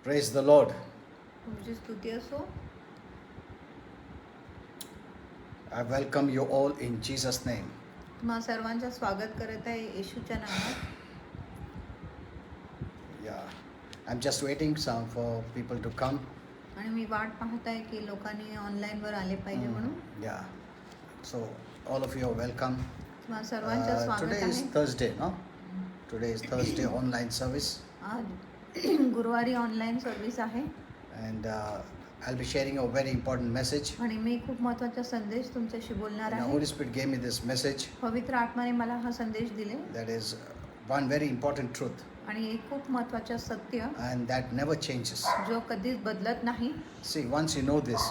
Praise the Lord. तुमची स्तुती असो. I welcome you all in Jesus' name. तुम्हा सर्वांचं स्वागत करत आहे येशूच्या नावात. Yeah, I'm just waiting for people to come. आणि मी वाट पाहत आहे की लोकांनी ऑनलाईनवर आले पाहिजे म्हणून. Yeah, so all of you are welcome. तुम्हा सर्वांचं स्वागत Today is आहे. Thursday, no? Today is Thursday online service, आज गुरुवारी ऑनलाईन सर्व्हिस आहे and I'll be sharing a very important message. आणि मी खूप महत्त्वाचा संदेश तुमच्याशी बोलणार And the आहे. Holy Spirit gave me this message. पवित्र आत्म्याने मला हा संदेश दिले That is one very important truth, आणि एक खूप महत्त्वाचं सत्य and that never changes. जो कधीच बदलत नाही. See, once you know this,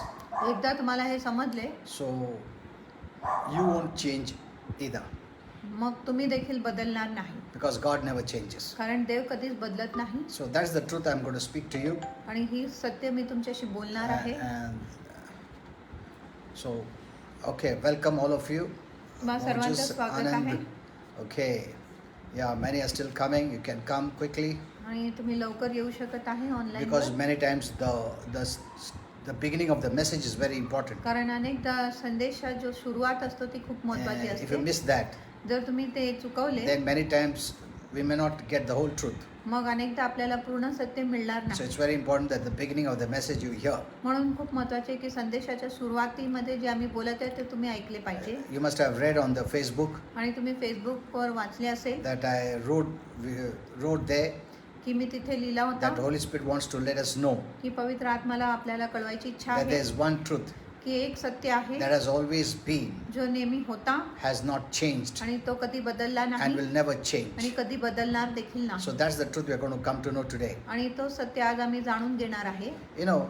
एकदा तुम्हाला हे समजले so you won't change either, मग तुम्ही देखील बदलणार नाही, because God never changes. कारण देव कधीच बदलत नाही. So that's the truth I'm going to speak to you. आणि ही सत्य मी तुमच्याशी बोलणार आहे. And so, okay, welcome all of you. तुम्हा सर्वांचं स्वागत आहे. Okay, yeah, many are still coming. You can come quickly, आणि तुम्ही लवकर येऊ शकत आहे online, because many times the beginning of the message is very important. कारण अनेकदा संदेशात जो सुरुवात असतो ती खूप महत्त्वाची And if you असते. miss that, जर तुम्ही ते चुकवले then many times we may not get the whole truth. मग अनेकदा आपल्याला पूर्ण सत्य मिळणार So नाही. it's very important that the beginning of the message you hear. म्हणून खूप महत्त्वाचे आहे की संदेशाच्या सुरुवातीमध्ये जे आम्ही बोलत आहे ते तुम्ही ऐकले पाहिजे. You must have read on the Facebook आणि तुम्ही फेसबुकवर वाचले असेल that I wrote there, की मी तिथे लिहिला that होता Holy Spirit wants to let us know की पवित्र आत्म्याला आपल्याला कळवायची इच्छा that there आहे is one truth की एक सत्य आहे that has always been, जो नेहमी होता has not changed, आणि तो कधी बदलला and नाही will never आणि change. कधी बदलणार देखील नाही. So that's the truth we are going to come to know today. आणि तो सत्य आज आम्ही जाणून घेणार आहे. You know,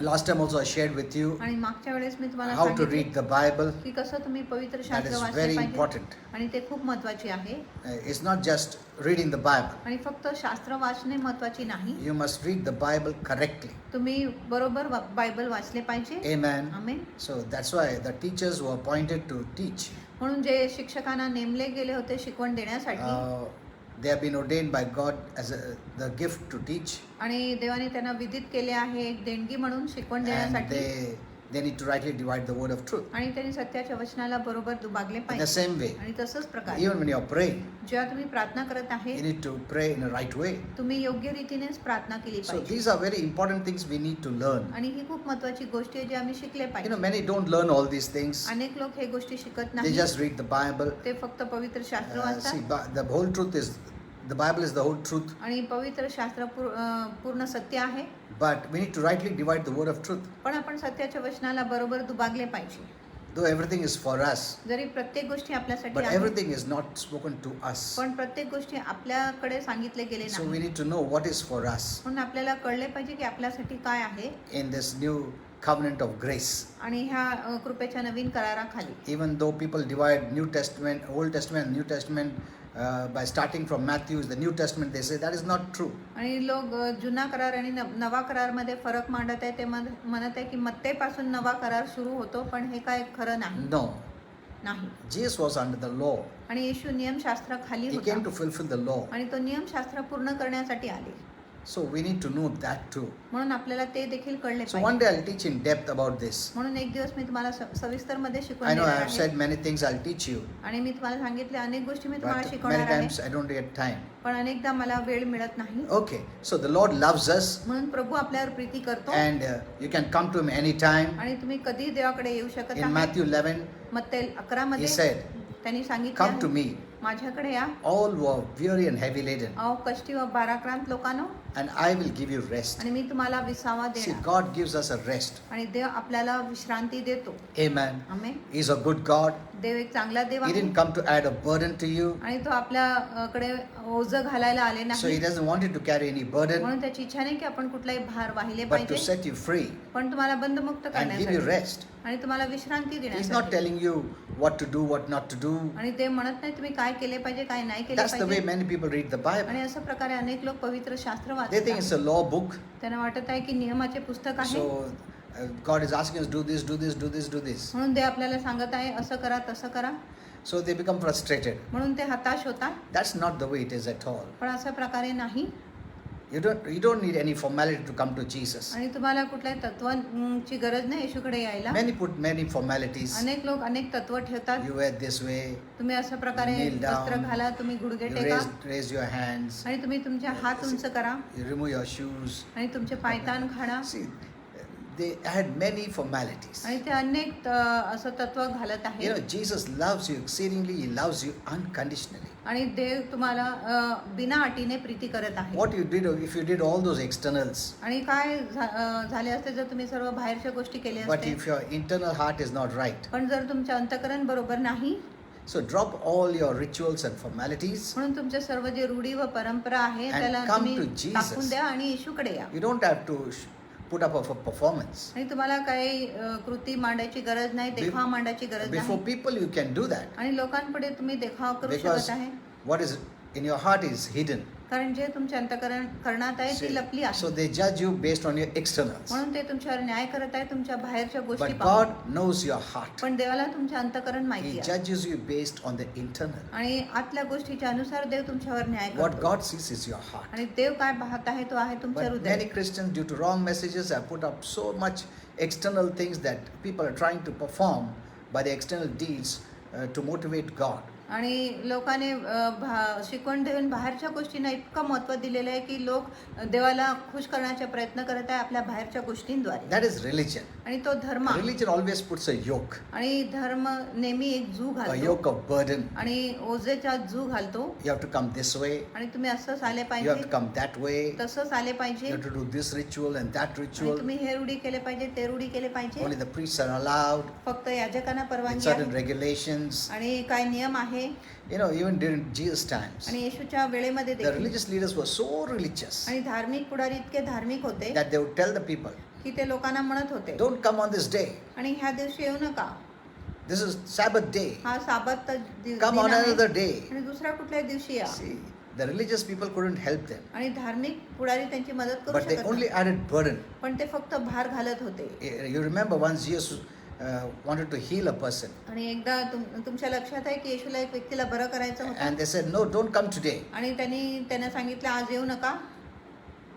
last time also I shared with you आणि मागच्या वेळेस मी तुम्हाला how to सांगितले read the Bible. की कसं तुम्ही पवित्र That शास्त्र is वाचले very पाहिजे important. आणि ते खूप महत्त्वाचे आहे. It's not just reading the Bible. आणि फक्त शास्त्र वाचणे महत्त्वाचे नाही, You must read the Bible correctly. तुम्ही बरोबर बायबल वाचले पाहिजे. Amen. Amen. So that's why the teachers were appointed to teach. म्हणून जे शिक्षकांना नेमले गेले होते शिकवण देण्यासाठी They have been ordained by God as the gift to teach, आणि देवाने त्यांना विदित केले आहे एक देणगी म्हणून शिकवण and देण्यासाठी. they need to rightly divide the word of truth. आणि त्यांनी सत्याच्या वचनाला बरोबर दुभागले In the पाहिजे. same way, आणि तसंच प्रकारे even when you are praying, जेव्हा तुम्ही प्रार्थना करत आहे you need to pray in a right way. तुम्ही योग्य रीतीनेच प्रार्थना केली So पाहिजे. these are very important things we need to learn. आणि ही खूप महत्त्वाची गोष्ट आहे जी आम्ही शिकले You know, पाहिजे. many don't learn all these things. अनेक लोक हे गोष्टी शिकत They नाही, just read the Bible. ते फक्त पवित्र शास्त्र See, वाचतात. the whole truth is, the Bible is the whole truth. आणि पवित्र शास्त्र पूर्ण सत्य आहे, But we need to rightly divide the word of truth. पण आपण सत्याच्या वचनाला बरोबर दुभागले पाहिजे. Though everything is for us, जरी प्रत्येक गोष्टी आपल्यासाठी but आहे, everything is not spoken to us. पण प्रत्येक गोष्टी आपल्याकडे सांगितले गेले So we नाही. need to know what is for us म्हणून आपल्याला कळले पाहिजे की आपल्यासाठी काय आहे. in this new covenant of grace. आणि ह्या कृपेच्या नवीन कराराखाली Even though people divide New Testament, Old Testament, and New Testament by starting from Matthew, the New Testament, they say that is not true. आणि लोक जुना करार आणि नवा करारमध्ये फरक मांडत आहे. ते म्हणत आहे की मत्तेपासून नवा करार सुरू होतो, पण हे काय खरं नाही. No, नाही. Jesus was under the law. आणि येशू नियमशास्त्राखाली He came होता to fulfill the law. आणि तो नियमशास्त्र पूर्ण करण्यासाठी आले. So we need to know that too. म्हणून आपल्याला ते देखील कळले So one पाहिजे. day I'll teach in depth about this. म्हणून एक दिवस मी तुम्हाला सविस्तर मध्ये I शिकवणार know I have आहे. said many things I'll teach you, आणि मी तुम्हाला सांगितले अनेक गोष्टी मी तुम्हाला but many शिकवणार आहे, times I don't get time. पण अनेकदा मला वेळ मिळत नाही. Okay, so the Lord loves us, म्हणून प्रभू आपल्यावर प्रीती करतो and you can come to Him anytime. आणि तुम्ही कधी देवाकडे येऊ शकत In आहात. Matthew 11, मत्ते 11 He मध्ये said, त्यांनी "Come to सांगितले me, माझ्याकडे या all who are weary and heavy laden, अहो कष्टी व भाराक्रांत लोकांनो, and I will give you rest." आणि मी तुम्हाला विसावा See, देणार. God gives us a rest. आणि देव आपल्याला विश्रांती देतो. Amen. Amen. He's a good God. देव एक चांगला देव He आहे didn't come to add a burden to you, आणि तो आपल्याकडे ओझं घालायला आले so He नाही. doesn't want you to carry any burden, म्हणून त्याची इच्छा नाही की आपण कुठलाही भार वाहिले but to पाहिजे, set you free पण तुम्हाला बंधमुक्त and give you करण्यासाठी rest. आणि तुम्हाला विश्रांती He's not देण्यासाठी. telling you what to do, what not to do. आणि ते म्हणत नाही तुम्ही काय केले पाहिजे काय नाही केले That's the way पाहिजे. many people read the Bible. आणि अशा प्रकारे अनेक लोक पवित्र शास्त्र They think it's वाचतात. a law book. त्यांना वाटत आहे की नियमाचे पुस्तक आहे, So God is asking us do this, do this, do this, do this. म्हणून ते आपल्याला सांगत आहे असं करा तसं करा. So they become frustrated. म्हणून ते हताश होतात. That's not the way it is at all. पण अशा प्रकारे नाही. You don't need any formality to come to Jesus. आणि तुम्हाला कुठल्याही तत्वांची गरज नाही येशूकडे यायला. Many put many formalities. अनेक लोक अनेक तत्व ठेवतात. You wear this way. तुम्ही अशा प्रकारे Kneel down. वस्त्र घाला, तुम्ही गुडघे You टेका raise your hands. आणि तुम्ही तुमचे हात उंच करा You remove your shoes. आणि तुमचे पायतान घाला. See, they had many formalities. आणि ते अनेक असं तत्व घालत You आहे. know, Jesus loves you exceedingly. He loves you unconditionally. आणि देव तुम्हाला बिना अटीने प्रीती करत आहे. What you did, if you did all those externals, आणि काय झाले असते जर तुम्ही सर्व बाहेरच्या गोष्टी केल्या but असते. if your internal heart is not right, पण जर तुमचं अंतकरण बरोबर नाही, so drop all your rituals and formalities. म्हणून तुमच्या सर्व जे रूढी व परंपरा आहे And त्याला come तुम्ही to Jesus. टाकून द्या आणि येशूकडे या. You don't have to put up a performance. आणि तुम्हाला काही कृती मांडायची गरज नाही, देखावा मांडायची गरज Before नाही. people, you can do that. आणि लोकांपुढे तुम्ही देखावा करू Because शकत आहे. what is in your heart is hidden. कारण जे तुमच्या अंतकरणात आहे ती लपली So आहे. they judge you based on your externals. म्हणून ते तुमच्यावर न्याय करत आहे तुमच्या बाहेरच्या गोष्टी But पाहून. God knows your heart. पण देवाला तुमचे अंतकरण He माहिती आहे. judges you based on the internal. आणि आतल्या गोष्टीच्या अनुसार देव तुमच्यावर न्याय What करतो. God sees is your heart. आणि देव काय पाहत आहे तो आहे तुमचं But हृदय. many Christians, due to wrong messages, have put up so much external things that people are trying to perform by the external deeds to motivate God. आणि लोकांनी शिकवण देऊन बाहेरच्या गोष्टींना इतकं महत्त्व दिलेलं आहे की लोक देवाला खुश करण्याचा प्रयत्न करत आहे आपल्या बाहेरच्या गोष्टींद्वारे. That is religion. आणि तो धर्म आहे. Religion always puts a yoke, आणि धर्म नेहमी एक जू a घालतो yoke of burden. आणि ओझेचा जू घालतो. You have to come this way, आणि तुम्ही असंच आले you have पाहिजे, to come that way, तसंच आले पाहिजे, you have to do this ritual and that आणि ritual. तुम्ही हे रूढी केले पाहिजे ते रूढी केले पाहिजे. Only the priests are allowed, फक्त याजकांना with परवानगी certain आहे regulations. आणि काय नियम आहे. You know, even during Jesus' times, आणि येशूच्या वेळेमध्ये the देखील religious leaders were so religious आणि धार्मिक पुढारी इतके धार्मिक होते that they would tell the people, की ते लोकांना म्हणत होते don't come on this day. आणि ह्या दिवशी येऊ नका, This is Sabbath day. हा साबत Come on another day. आणि दुसऱ्या कुठल्या दिवशी या. See, the religious people couldn't help them, आणि धार्मिक पुढारी त्यांची मदत करू but they शकत only नाही. added burden. पण ते फक्त भार घालत होते. You remember once Jesus wanted to heal a person, आणि एकदा तुमच्या लक्षात आहे की येशूला एक व्यक्तीला बरं करायचं होतं and they said, no, don't come today. आणि त्यांना सांगितलं आज येऊ नका,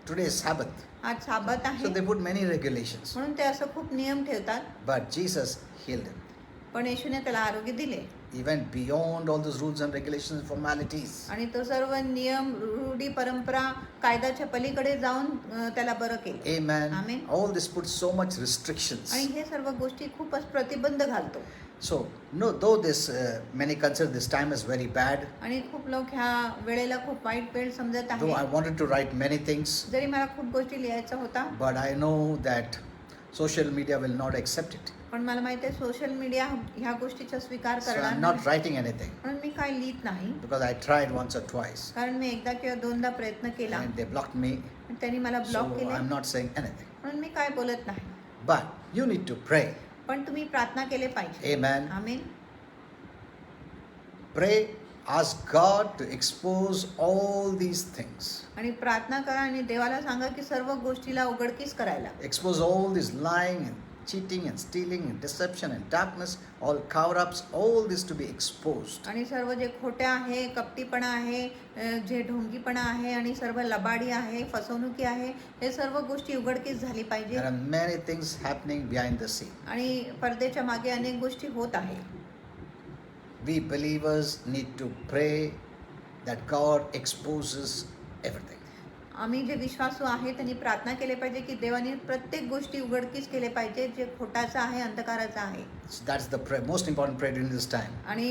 Today is Sabbath. आज साबत So आहे. they put many regulations, म्हणून ते असं खूप नियम ठेवतात. but Jesus healed him. पण येशूने त्याला आरोग्य दिले He went beyond all those rules and regulations and formalities. आणि तो सर्व नियम रूढी परंपरा कायद्याच्या पलीकडे जाऊन त्याला बरं केलं. Amen. Amen. All this puts so much restrictions. आणि हे सर्व गोष्टी खूपच प्रतिबंध घालतो. So, no, though this many consider this time as very bad, आणि खूप लोक ह्या वेळेला खूप वाईट वेळ समजत though I आहे. wanted to write many things, जरी मला खूप गोष्टी लिहायचा होता, but I know that social media will not accept it. पण मला माहिती आहे सोशल मीडिया ह्या गोष्टीचा स्वीकार So करणार I'm नाही. not writing anything म्हणून मी काय लिहित नाही, because I tried once or twice कारण मी एकदा किंवा दोनदा प्रयत्न केला and they blocked me. आणि त्यांनी मला So ब्लॉक केले. I'm not saying anything. म्हणून मी काय बोलत नाही. But you need to pray. पण तुम्ही प्रार्थना केले पाहिजे. Amen. Amen. Pray, ask God to expose all these things. आणि प्रार्थना करा आणि देवाला सांगा की सर्व गोष्टीला उघडकीस करायला. Expose all this lying and cheating and stealing and deception and darkness, all cover-ups, all this to be exposed. आणि सर्व जे खोटे आहे, कपटीपणा आहे, जे ढोंगीपणा आहे आणि सर्व लबाडी आहे, फसवणुकी आहे, हे सर्व गोष्टी उघडकीस झाली पाहिजे. There are many things happening behind the scene. आणि पडद्याच्या मागे अनेक गोष्टी होत आहे. We believers need to pray that God exposes everything. आम्ही जे विश्वासू आहे त्यांनी प्रार्थना केली पाहिजे की देवाने प्रत्येक गोष्टी उघडकीस केले पाहिजे जे खोटाचं आहे, अंधकाराचं आहे. So that's the most important prayer during this time. आणि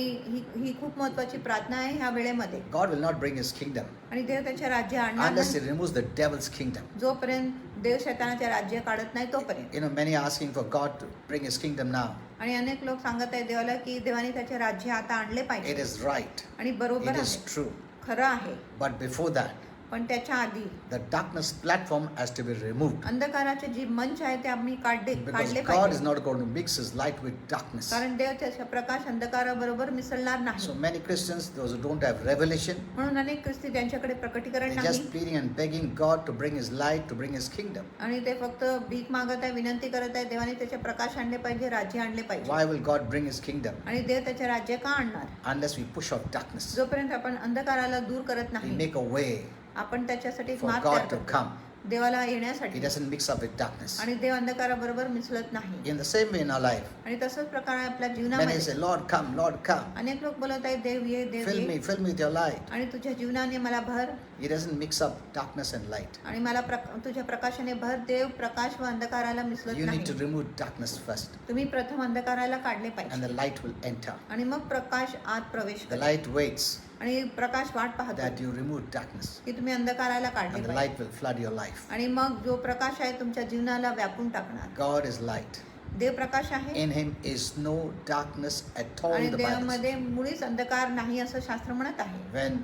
ही खूप महत्त्वाची प्रार्थना आहे ह्या वेळेमध्ये. God will not bring His kingdom आणि देव त्याचे राज्य आणणार unless नाही He removes the devil's kingdom. जोपर्यंत देव शैतानाचे राज्य काढत नाही तोपर्यंत. You know, many are asking for God to bring His kingdom now. आणि अनेक लोक सांगत आहे देवाला की देवाने त्याचे राज्य आता आणले It पाहिजे. is right. आणि बरोबर It is आहे, true. खरं आहे. But before that, पण त्याच्या आधी the darkness platform has to be removed. अंधकाराचे जे मंच आहे ते आम्ही काढले Because God is पाहिजे. not going to mix His light with darkness. कारण देव त्याचा प्रकाश अंधकाराबरोबर मिसळणार So नाही. many Christians, those who don't have revelation, म्हणून अनेक ख्रिस्ती त्यांच्याकडे प्रकटीकरण they're नाही just pleading and begging God to bring His light, to bring His kingdom. आणि ते फक्त भीक मागत आहे, विनंती करत आहे देवाने त्याचे प्रकाश आणले पाहिजे, राज्य आणले पाहिजे. Why will God bring His kingdom? आणि देव त्याचे राज्य का आणणार Unless we push out darkness. जोपर्यंत आपण अंधकाराला दूर करत We नाही, make a way आपण त्याच्यासाठी एक for मार्ग तयार God to करतो. come. देवाला He येण्यासाठी. doesn't mix up with darkness. आणि देव अंधकाराबरोबर मिसळत नाही. In the same way in our life, आणि तसंच प्रकारे आपल्या many जीवनामध्ये say, Lord, come, Lord, come. अनेक लोक बोलत आहेत देव ये देव Fill ये me with your light. आणि तुझ्या जीवनाने मला भर He doesn't mix up darkness and light. आणि मला तुझ्या प्रकाशाने भर. देव प्रकाश व अंधकाराला मिसळत You need to नाही. remove darkness first, तुम्ही प्रथम अंधकाराला काढले and पाहिजे the light will enter. आणि मग प्रकाश आत प्रवेश The करेल. light waits आणि प्रकाश वाट पाहतो that you remove darkness, की तुम्ही अंधकाराला काढले and the पाहिजे light will flood your life. आणि मग जो प्रकाश आहे तुमच्या जीवनाला व्यापून टाकणार. God is light. Dev Prakash आहे In him is no darkness at all, आणि the Bible says. देवामध्ये मुळीच अंधकार नाही असं शास्त्र म्हणत आहे. When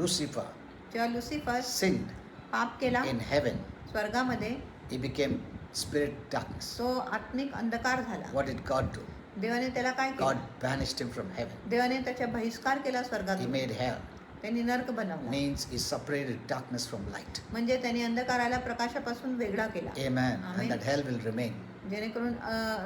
Lucifer जेव्हा लुसिफर sinned पाप केला in heaven, स्वर्गामध्ये he became spirit darkness. तो आत्मिक अंधकार झाला. What did God do? देवाने त्याला काय God केलं? banished him from heaven. देवाने त्याच्या बहिष्कार केला He स्वर्गातून. made hell. त्यांनी नरक बनवला. Means he separated darkness from light. म्हणजे त्यांनी अंधकाराला प्रकाशापासून वेगळा केला. Amen. Amen. And that hell will remain जेणेकरून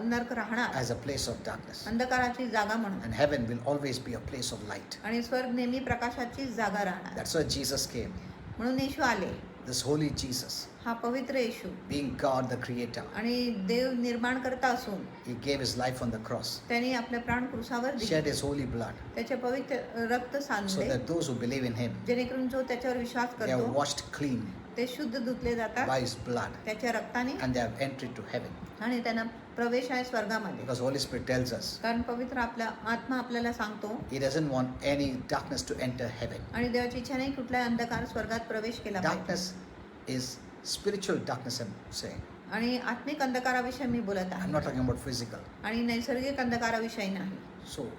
नरक राहणार as a place of darkness. अंधकाराची जागा म्हणून. And heaven will always be a place of light. आणि स्वर्ग नेहमी प्रकाशाची जागा राहणार. That's why Jesus came. म्हणून येशू आले. This holy Jesus, हा पवित्र येशू being God the creator, आणि देव निर्माण करता असून he gave his life on the cross, त्यांनी आपले प्राण क्रूसावर दिले. shed his holy blood, त्याचे पवित्र रक्त so सांडले that those who believe in him, जेणेकरून जो त्याच्यावर विश्वास they are करतो washed clean ते शुद्ध धुतले जातात by his blood, त्याच्या रक्ताने and they have entered to heaven. आणि त्यांना प्रवेश आहे स्वर्गामध्ये. Because Holy Spirit tells us, कारण पवित्र आपला आत्मा आपल्याला सांगतो he doesn't want any darkness to enter heaven. आणि देवाची इच्छा नाही कुठला अंधकार स्वर्गात प्रवेश केला पाहिजे. Darkness is spiritual darkness, I'm saying. आणि आत्मिक अंधकाराविषयी मी बोलत I'm आहे not talking about physical. आणि नैसर्गिक अंधकाराविषयी नाही. So,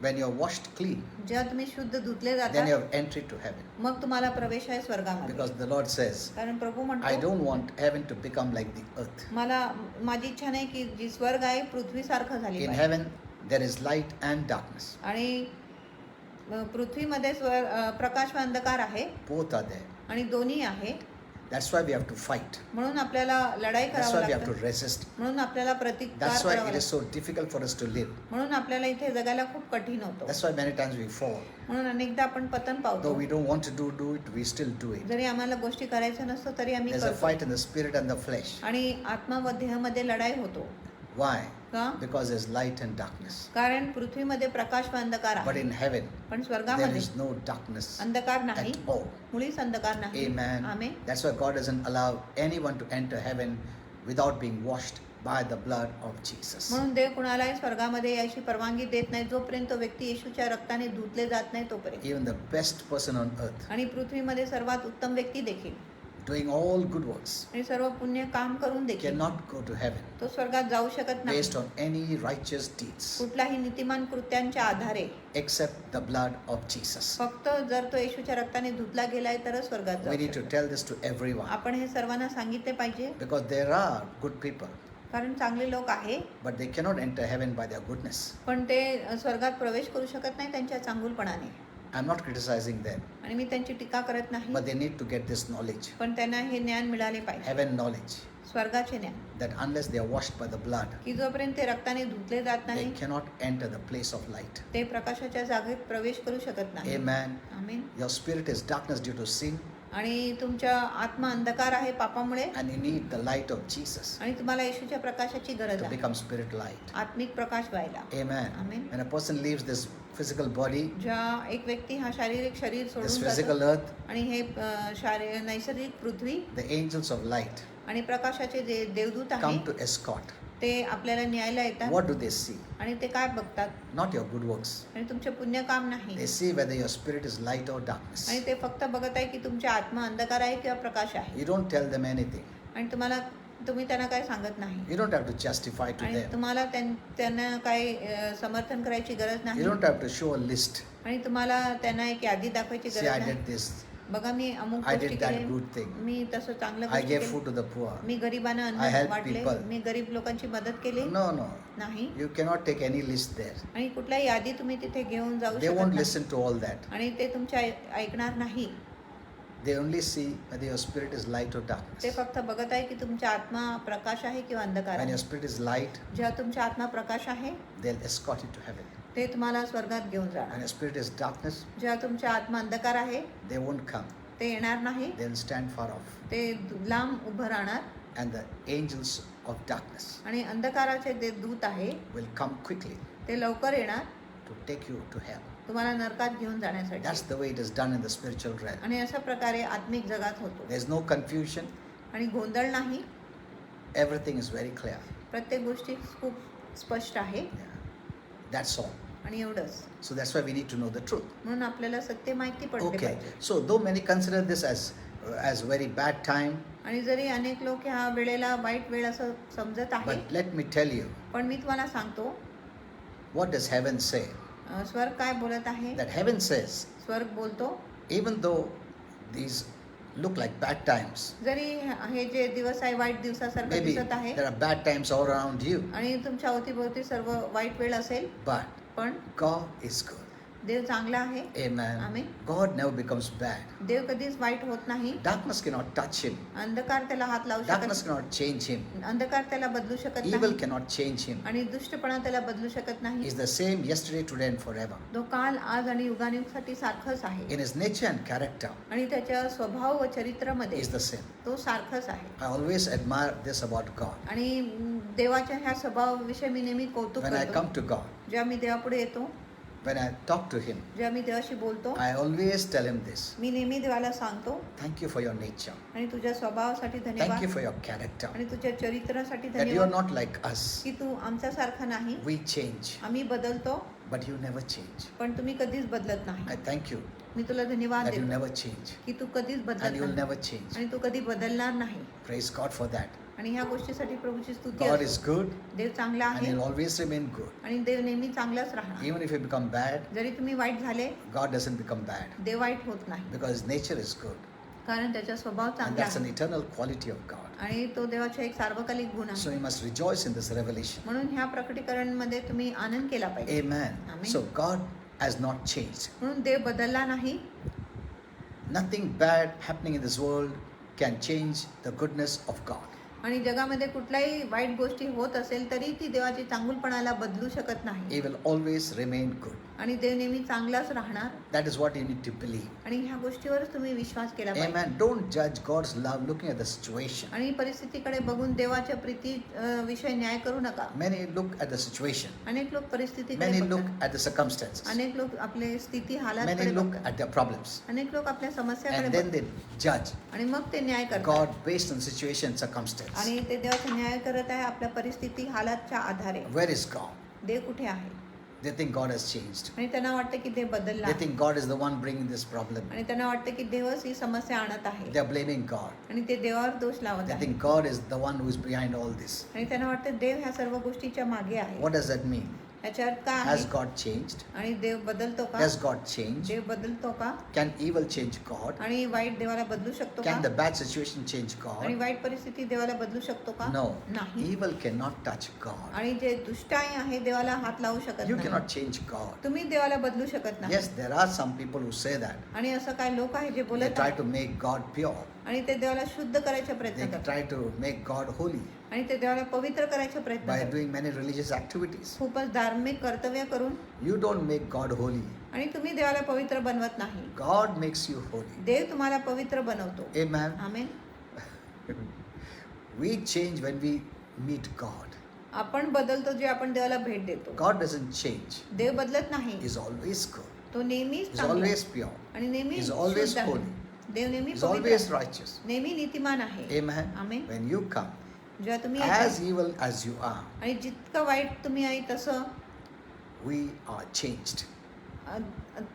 when you're washed clean, जेव्हा तुम्ही शुद्ध धुतले then जातात you have entered to heaven. मग तुम्हाला प्रवेश आहे स्वर्गामध्ये. Because the Lord says, कारण प्रभू I म्हणतो don't want heaven to become like the earth. मला माझी इच्छा नाही की जी स्वर्ग आहे पृथ्वीसारखं झाली In पाहिजे. heaven, there is light and darkness. आणि पृथ्वीमध्ये प्रकाश व अंधकार आहे Both are there. आणि दोन्ही आहे. That's why we have to fight. म्हणून आपल्याला लढाई That's करावं why we have to लागतं. resist. म्हणून आपल्याला प्रतिकार That's why करावा it is लागतो. so difficult for us to live. म्हणून आपल्याला इथे जगायला खूप कठीण होतं. That's why many times we fall. म्हणून अनेकदा आपण पतन Though पावतो. we don't want to do it, we still do it. जरी आम्हाला गोष्टी करायच्या नसतो तरी आम्ही There's a करतो. fight in the spirit and the flesh. आणि आत्मा व देहामध्ये लढाई होतो. Why? का? Because there's light and darkness. कारण पृथ्वीमध्ये प्रकाश व अंधकार But आहे. in heaven, पण there स्वर्गामध्ये is no darkness अंधकार नाही. at all. मुळीच अंधकार नाही. Amen. Amen. That's why God doesn't allow anyone to enter heaven without being washed by the blood of Jesus. म्हणून देव कुणालाही स्वर्गामध्ये यायची परवानगी देत नाही जोपर्यंत तो व्यक्ती येशूच्या रक्ताने धुतले जात नाही तोपर्यंत. Even the best person on earth, आणि पृथ्वीमध्ये सर्वात उत्तम व्यक्ती देखील doing all good works, आणि सर्व पुण्य काम करून देखील cannot go to heaven तो स्वर्गात जाऊ शकत नाही based on any righteous deeds कुठल्याही नीतिमान कृत्यांच्या आधारे except the blood of Jesus. फक्त जर तो येशूच्या रक्ताने धुतला गेलाय तरच स्वर्गात We जाऊ need to शकतो. tell this to everyone आपण हे सर्वांना सांगितले पाहिजे because there are good people, कारण चांगले लोक आहे but they cannot enter heaven by their goodness. पण ते स्वर्गात प्रवेश करू शकत नाही त्यांच्या चांगुलपणाने. I'm not criticizing them, आणि मी त्यांची टीका करत नाही but they need to get this knowledge, पण त्यांना हे ज्ञान मिळाले पाहिजे heaven knowledge, स्वर्गाचे ज्ञान that unless they are washed by the blood, की जोपर्यंत ते रक्ताने धुतले जात they नाही cannot enter the place of light. ते प्रकाशाच्या जागेत प्रवेश करू शकत नाही. Amen. Amen. Your spirit is darkness due to sin, आणि तुमच्या आत्मा अंधकार आहे पापामुळे and you need the light of Jesus आणि तुम्हाला येशूच्या प्रकाशाची गरज to आहे become spirit light. आत्मिक प्रकाश व्हायला. Amen. Amen. When a person leaves this physical body, ज्या एक व्यक्ती हा शारीरिक शरीर this सोडून physical जातो earth, आणि हे नैसर्गिक पृथ्वी the angels of light आणि प्रकाशाचे जे देवदूत आहे come to escort. ते आपल्याला न्यायला येतात. What do they see? आणि ते काय बघतात? Not your good works. आणि तुमचे पुण्य काम नाही. They see whether your spirit is light or darkness. आणि ते फक्त बघत आहे की तुमच्या आत्मा अंधकार आहे किंवा प्रकाश आहे. You don't tell them anything. आणि तुम्ही त्यांना काय सांगत नाही. You don't have to justify to आणि them. तुम्हाला त्यांना काही समर्थन करायची गरज You नाही. don't have to show a list. आणि तुम्हाला त्यांना एक यादी दाखवायची See, गरज I नाही. did this. बघा मी अमुक I गोष्टी did that केली, good thing. मी तसं चांगलं I गोष्टी gave केली, food to the poor. मी गरिबांना I अन्न helped वाटले, people. मी गरीब लोकांची मदत केली. No, no. नाही. You cannot take any list there. आणि कुठल्याही यादी तुम्ही तिथे घेऊन जाऊ They शकत won't नाही. listen to all that. आणि ते तुमच्या ऐकणार नाही. They only see whether your spirit is light or ते darkness. फक्त बघत आहे की तुमचा आत्मा प्रकाश आहे किंवा अंधकार When आहे. your spirit is light, जेव्हा तुमचा आत्मा प्रकाश आहे they'll escort you to heaven. ते तुम्हाला स्वर्गात घेऊन When जाणार. your spirit is darkness, जेव्हा तुमच्या आत्मा अंधकार आहे they won't come. ते येणार नाही. They'll stand far off. ते लांब उभं राहणार And the angels of darkness आणि अंधकाराचे जे दूत आहे will come quickly ते लवकर येणार to take you to hell. तुम्हाला नरकात घेऊन That's जाण्यासाठी. the way it is done in the spiritual realm. आणि अशा प्रकारे आत्मिक जगात होतो. There's no confusion. आणि गोंधळ नाही. Everything is very clear. प्रत्येक गोष्टी खूप स्पष्ट आहे Yeah. That's all. आणि एवढंच. So that's why we need to know the truth. म्हणून आपल्याला सत्य माहिती पडले Okay. पाहिजे. So though many consider this as very bad time, आणि जरी अनेक लोक ह्या वेळेला वाईट वेळ असं समजत आहे, but let me tell you, पण मी तुम्हाला सांगतो what does heaven say? स्वर्ग काय बोलत आहे. That heaven says, स्वर्ग बोलतो even though these look like bad times, जरी हे जे दिवस आहे वाईट दिवसासारखं maybe दिसत आहे there are bad times all around you, आणि तुमच्या अवतीभोवती सर्व वाईट वेळ असेल, but पण God is good. देव चांगला आहे. Amen. Amen. God never becomes bad. देव कधीच वाईट होत नाही. Darkness cannot touch him. अंधकार त्याला हात लावू Darkness शकत cannot change him. अंधकार त्याला बदलू शकत Evil नाही cannot change him. आणि दुष्टपणा त्याला बदलू शकत नाही. He's the same yesterday, today, and forever. तो काल आज आणि युगानुयुगासाठी सारखंच आहे In his nature and character, आणि त्याच्या स्वभाव व चरित्रामध्ये he's the same. तो सारखाच आहे. I always admire this about God. आणि देवाच्या ह्या स्वभावाविषयी मी नेहमी कौतुक When I करतो. come to God, जेव्हा मी देवापुढे येतो, when I talk to him, जेव्हा मी देवाशी बोलतो, I always tell him this. मी नेहमी देवाला सांगतो Thank you for your nature. आणि तुझ्या स्वभावासाठी Thank धन्यवाद you for your character. आणि तुझ्या चरित्रासाठी That you are धन्यवाद not like us. की तू आमच्यासारखा नाही. We change, आम्ही बदलतो but you never change. पण तुम्ही कधीच बदलत I नाही. thank you मी तुला धन्यवाद that you देतो never change. की तू कधीच And बदलत you'll नाही never change. आणि तू कधी बदलणार नाही. Praise God for that. आणि ह्या गोष्टीसाठी प्रभूची स्तुती God असो. is good देव चांगला and आहे he'll always remain good. आणि देव नेहमी चांगलाच राहणार. Even if you become bad, जरी तुम्ही वाईट झाले, God doesn't become bad देव वाईट होत नाही because his nature is good. कारण त्याचा स्वभाव And चांगला that's an आहे eternal quality of God. आणि तो देवाचा एक सार्वकालिक गुण So आहे. you must rejoice in this revelation. म्हणून ह्या प्रकटीकरणमध्ये तुम्ही आनंद केला पाहिजे. Amen. Amen. So God has not changed. म्हणून देव बदलला नाही. Nothing bad happening in this world can change the goodness of God. आणि जगामध्ये कुठल्याही वाईट गोष्टी होत असेल तरी ती देवाची चांगुलपणाला बदलू शकत नाही. He will always remain good. आणि देव नेहमी चांगलाच राहणार. That is what you need to believe. आणि ह्या गोष्टीवरच तुम्ही विश्वास केला पाहिजे. Amen. Don't judge God's love looking at the situation. आणि परिस्थितीकडे बघून देवाच्या प्रीती विषय न्याय करू नका. Many look at the situation. अनेक लोक परिस्थितीकडे Many look बघतात. at the circumstances. अनेक लोक आपले स्थिती हालातकडे Many look बघतात. at their problems. अनेक लोक आपल्या समस्याकडे And then बघतात they judge आणि मग ते न्याय करतात. God based on situation, circumstance. आणि ते देवाचा न्याय करत आहे आपल्या परिस्थिती हालातच्या आधारे. Where is God? देव कुठे आहे? They think God has changed. आणि त्यांना वाटतं की देव बदलला They आहे. think God is the one bringing this problem. आणि त्यांना वाटतं की देवच ही समस्या आणत आहे They are blaming God. आणि ते देवावर दोष लावत They आहे. think God is the one who is behind all this. आणि त्यांना वाटतं देव ह्या सर्व गोष्टीच्या मागे आहे. What does that mean? याच्या अर्थ काय Has आहे? God changed? आणि देव बदलतो का? Does God change? देव बदलतो का? Can evil change God? आणि वाईट देवाला बदलू शकतो Can the का? bad situation change आणि God? वाईट परिस्थिती देवाला बदलू शकतो का? No. नाही. Evil cannot touch God. आणि जे दुष्ट आहे देवाला हात लावू शकत You नाही. cannot change God. तुम्ही देवाला बदलू शकत नाही. Yes, there are some people who say that. आणि असं काही लोक आहे जे They बोलत try आहेत to make God pure. आणि ते देवाला शुद्ध करायचा प्रयत्न They करतात try to make God holy आणि ते देवाला पवित्र करायचा प्रयत्न by करतात doing many religious activities. खूपच धार्मिक कर्तव्य करून. You don't make God holy. आणि तुम्ही देवाला पवित्र बनवत नाही. God makes you holy. देव तुम्हाला पवित्र बनवतो. Amen. Amen. We change when we meet God. आपण बदलतो जे आपण देवाला भेट देतो. God doesn't change. देव बदलत नाही. He's always good. तो नेहमीच He's चांगला always pure. आणि नेहमी He's always शुद्ध आहे. holy. देव नेहमी He's पवित्र always आहे. righteous. नेहमी नीतिमान आहे. Amen. Amen. When you come, जेव्हा तुम्ही as येता evil as you are, आणि जितकं वाईट तुम्ही आहे तसं we are changed.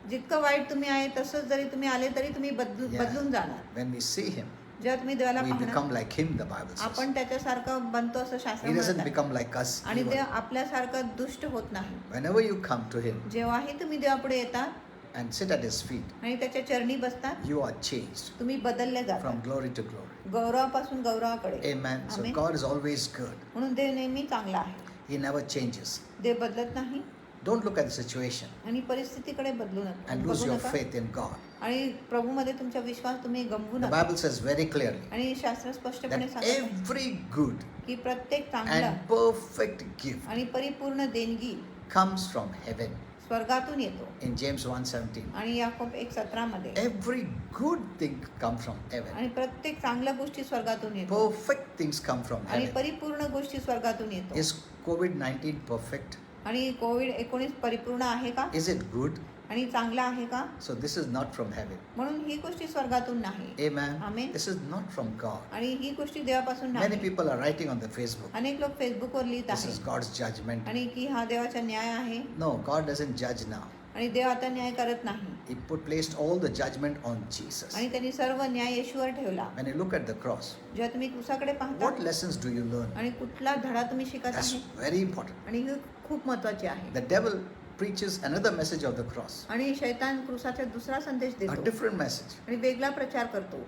जितकं वाईट तुम्ही आहे तसंच जरी तुम्ही आले तरी तुम्ही Yeah. बदलून जाणार. When we see Him, जेव्हा तुम्ही देवाला we पाहणार become like Him, the Bible says. आपण त्याच्यासारखं बनतो असं शास्त्र He doesn't म्हणतात. become like us. आणि evil. देव आपल्यासारखं दुष्ट होत नाही. Whenever you come to Him जेव्हाही तुम्ही देवापुढे येतात and sit at His feet, आणि त्याच्या चरणी बसतात you are changed तुम्ही बदलले जातात from glory to glory. गौरवापासून गौरवाकडे. Amen. So Amen. God is always good. म्हणून देव नेहमी चांगला आहे. He never changes. देव बदलत नाही Don't look at the situation आणि परिस्थितीकडे बदलू नका. and lose बघू your नका. faith in God. आणि प्रभूमध्ये तुमचा विश्वास तुम्ही गमवू The नका. Bible says very clearly आणि शास्त्र स्पष्टपणे that सांगते every good की प्रत्येक चांगला and perfect gift आणि परिपूर्ण देणगी comes from heaven. स्वर्गातून येतो. In James 1:17. आणि याकोब 1:17 मध्ये Every good thing comes from heaven. आणि प्रत्येक चांगल्या गोष्टी स्वर्गातून येतो Perfect things come from आणि heaven. परिपूर्ण गोष्टी स्वर्गातून येतो. Is COVID-19 perfect? आणि कोविड-19 परिपूर्ण आहे का Is it good? आणि चांगला आहे का? So this is not from heaven. म्हणून ही गोष्टी स्वर्गातून नाही. Amen. Amen. This is not from God. आणि ही गोष्टी देवापासून Many नाही. people are writing on the Facebook. अनेक लोक फेसबुकवर लिहित This is आहेत God's judgment. आणि की हा देवाचा न्याय आहे. No, God doesn't judge now. आणि देव आता न्याय करत नाही. He placed all the judgment on Jesus. आणि त्यांनी सर्व न्याय येशूवर ठेवला. When you look at the cross, जेव्हा तुम्ही क्रूसाकडे पाहता what lessons do you learn? आणि कुठला धडा तुम्ही शिकत That's आहे very important. आणि ही खूप महत्वाची आहे. The devil preaches another message of the cross, आणि शैतान क्रूसाचा दुसरा संदेश a देतो different message. आणि वेगळा प्रचार करतो.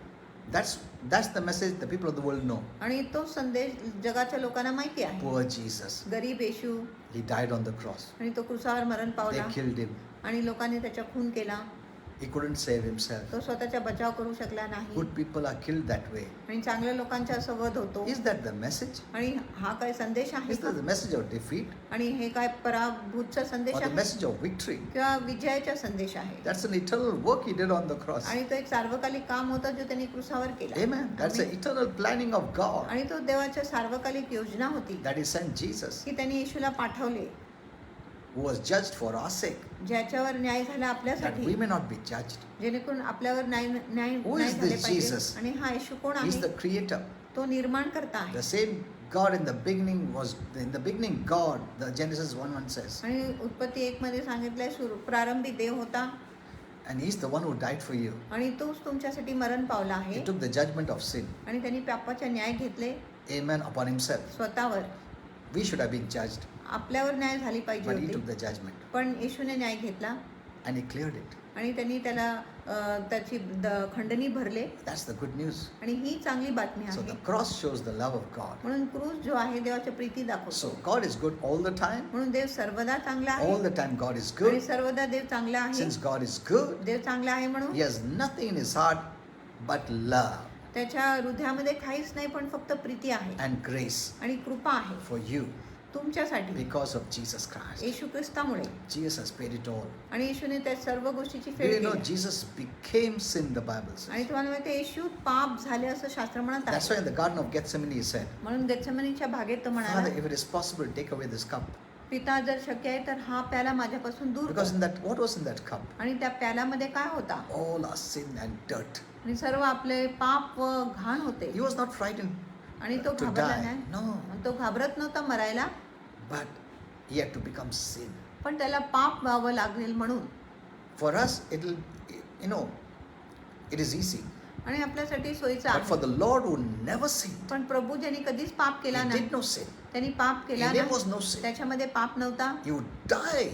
That's the message the people of the world know. आणि तो संदेश जगाच्या लोकांना माहिती आहे. Poor Jesus. गरीब येशू He died on the cross. आणि तो क्रूसावर मरण They पावला killed him. आणि लोकांनी त्याचा खून केला. He couldn't save himself. तो स्वतःचा बचाव करू शकला नाही Good people are killed that way. आणि चांगल्या लोकांचा असं वध होतो. Is that the message? आणि हा काय संदेश आहे Is that the message of defeat आणि हे काय पराभूतचा संदेश or the आहे message of victory? किंवा विजयाचा संदेश आहे. That's an eternal work he did on the cross. आणि तो एक सार्वकालिक काम होतं जो त्यांनी क्रूसावर केला. Amen. That's the Amen. eternal planning of God, आणि तो देवाच्या सार्वकालिक योजना होती that he sent Jesus, की त्यांनी येशूला पाठवले who was judged for our sake, ज्याच्यावर न्याय झाला that आपल्यासाठी we may not be judged. जेणेकरून आपल्यावर न्याय न्याय Who न्याय is झाले this पाहिजे. Jesus? आणि हा येशू कोण He's आहे? the creator. तो निर्माण करता आहे. The same God in the beginning God, the Genesis 1:1 says, आणि उत्पत्ती 1 मध्ये सांगितलंय प्रारंभी देव होता and he's the one who died for you. आणि तोच तुमच्यासाठी मरण पावला He आहे took the judgment of sin, आणि त्यांनी पापाचे न्याय घेतले amen, upon himself. स्वतःवर. We should have been judged, आपल्यावर न्याय झाली पाहिजे but he took होती the judgment पण येशूने न्याय घेतला and he cleared it. आणि त्यांनी त्याला त्याची खंडणी भरले That's the good news. आणि ही चांगली बातमी So आहे. the cross shows the love of God. म्हणून क्रूस जो आहे देवाची प्रीती So दाखवतो. God is good all the time. म्हणून देव सर्वदा चांगला All आहे the time God is आणि good. सर्वदा देव चांगला आहे. Since God is good, देव चांगला आहे म्हणून he has nothing in his heart but love त्याच्या हृदयामध्ये काहीच नाही पण फक्त प्रीती आहे and grace आणि कृपा आहे for you तुमच्यासाठी because of Jesus Christ. Yeshu ख्रिस्तामुळे. Jesus paid it all. आणि येशूने त्या सर्व गोष्टीची Do फेड you know केली. Jesus became sin, the Bible आणि says. तुम्हाला माहिती आहे येशू पाप झाले असं शास्त्र म्हणत That's आहे. why in the Garden of Gethsemane he said, म्हणून गेत्सेमनीच्या भागेत तो Father, म्हणाला if it is possible, take away this cup. पिता जर शक्य आहे तर हा प्याला माझ्यापासून दूर Because कर. in that, what was in that cup? आणि त्या प्याल्यामध्ये काय होता All our sin and dirt. आणि सर्व आपले पाप व घाण होते. He was not frightened आणि तो to घाबरला die. नाही. No. आणि तो घाबरत नव्हता मरायला But he had to become sin. पण त्याला पाप व्हावं लागेल म्हणून. For us, it is easy. आणि आपल्यासाठी सोयीचं But for आहे. the Lord who never sinned, पण प्रभू ज्यांनी कधीच पाप केला he नाही did no sin. त्यांनी पाप केला In him नाही was no sin. त्याच्यामध्ये पाप नव्हता He would die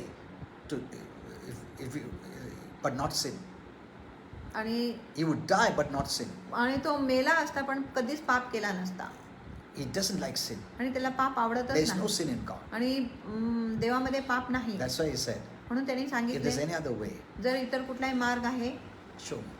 but not sin. आणि He would die but not sin. आणि तो मेला असता पण कधीच पाप केला नसता He doesn't like sin. आणि त्याला पाप There आवडतच is no नाही. sin in God. आणि देवामध्ये पाप नाही. That's why he said, म्हणून त्यांनी if there's सांगितले any other way, जर इतर कुठलाही मार्ग आहे show me.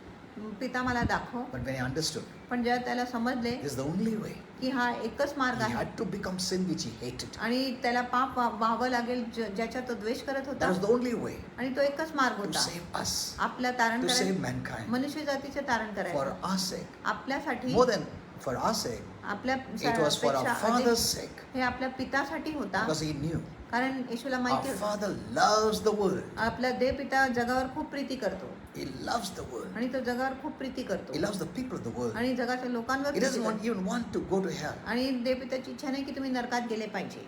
पिता मला दाखव. But when he understood, पण जेव्हा त्याला समजले this is the only way. की हा एकच मार्ग He आहे had to become sin which he hated. आणि त्याला पाप व्हावं लागेल ज्याच्या तो द्वेष करत That होता was the only way आणि तो एकच मार्ग to होता save us, आपल्या तारण to save करायचं mankind. मनुष्य जातीचे तारण For करायचं our sake. आपल्यासाठी More than for our sake, आपल्या it was for our पेक्षा Father's अधिक sake. हे आपल्या पितासाठी होता Because he knew कारण येशूला our माहिती होतं Father loves the world. आपला देव पिता जगावर खूप प्रीती करतो He loves the world. आणि तो जगावर खूप प्रीती He करतो loves the people of the world. आणि जगाच्या लोकांवर He प्रीती doesn't करतो. even want to go to hell. आणि देव पिताची इच्छा नाही की तुम्ही नरकात गेले पाहिजे.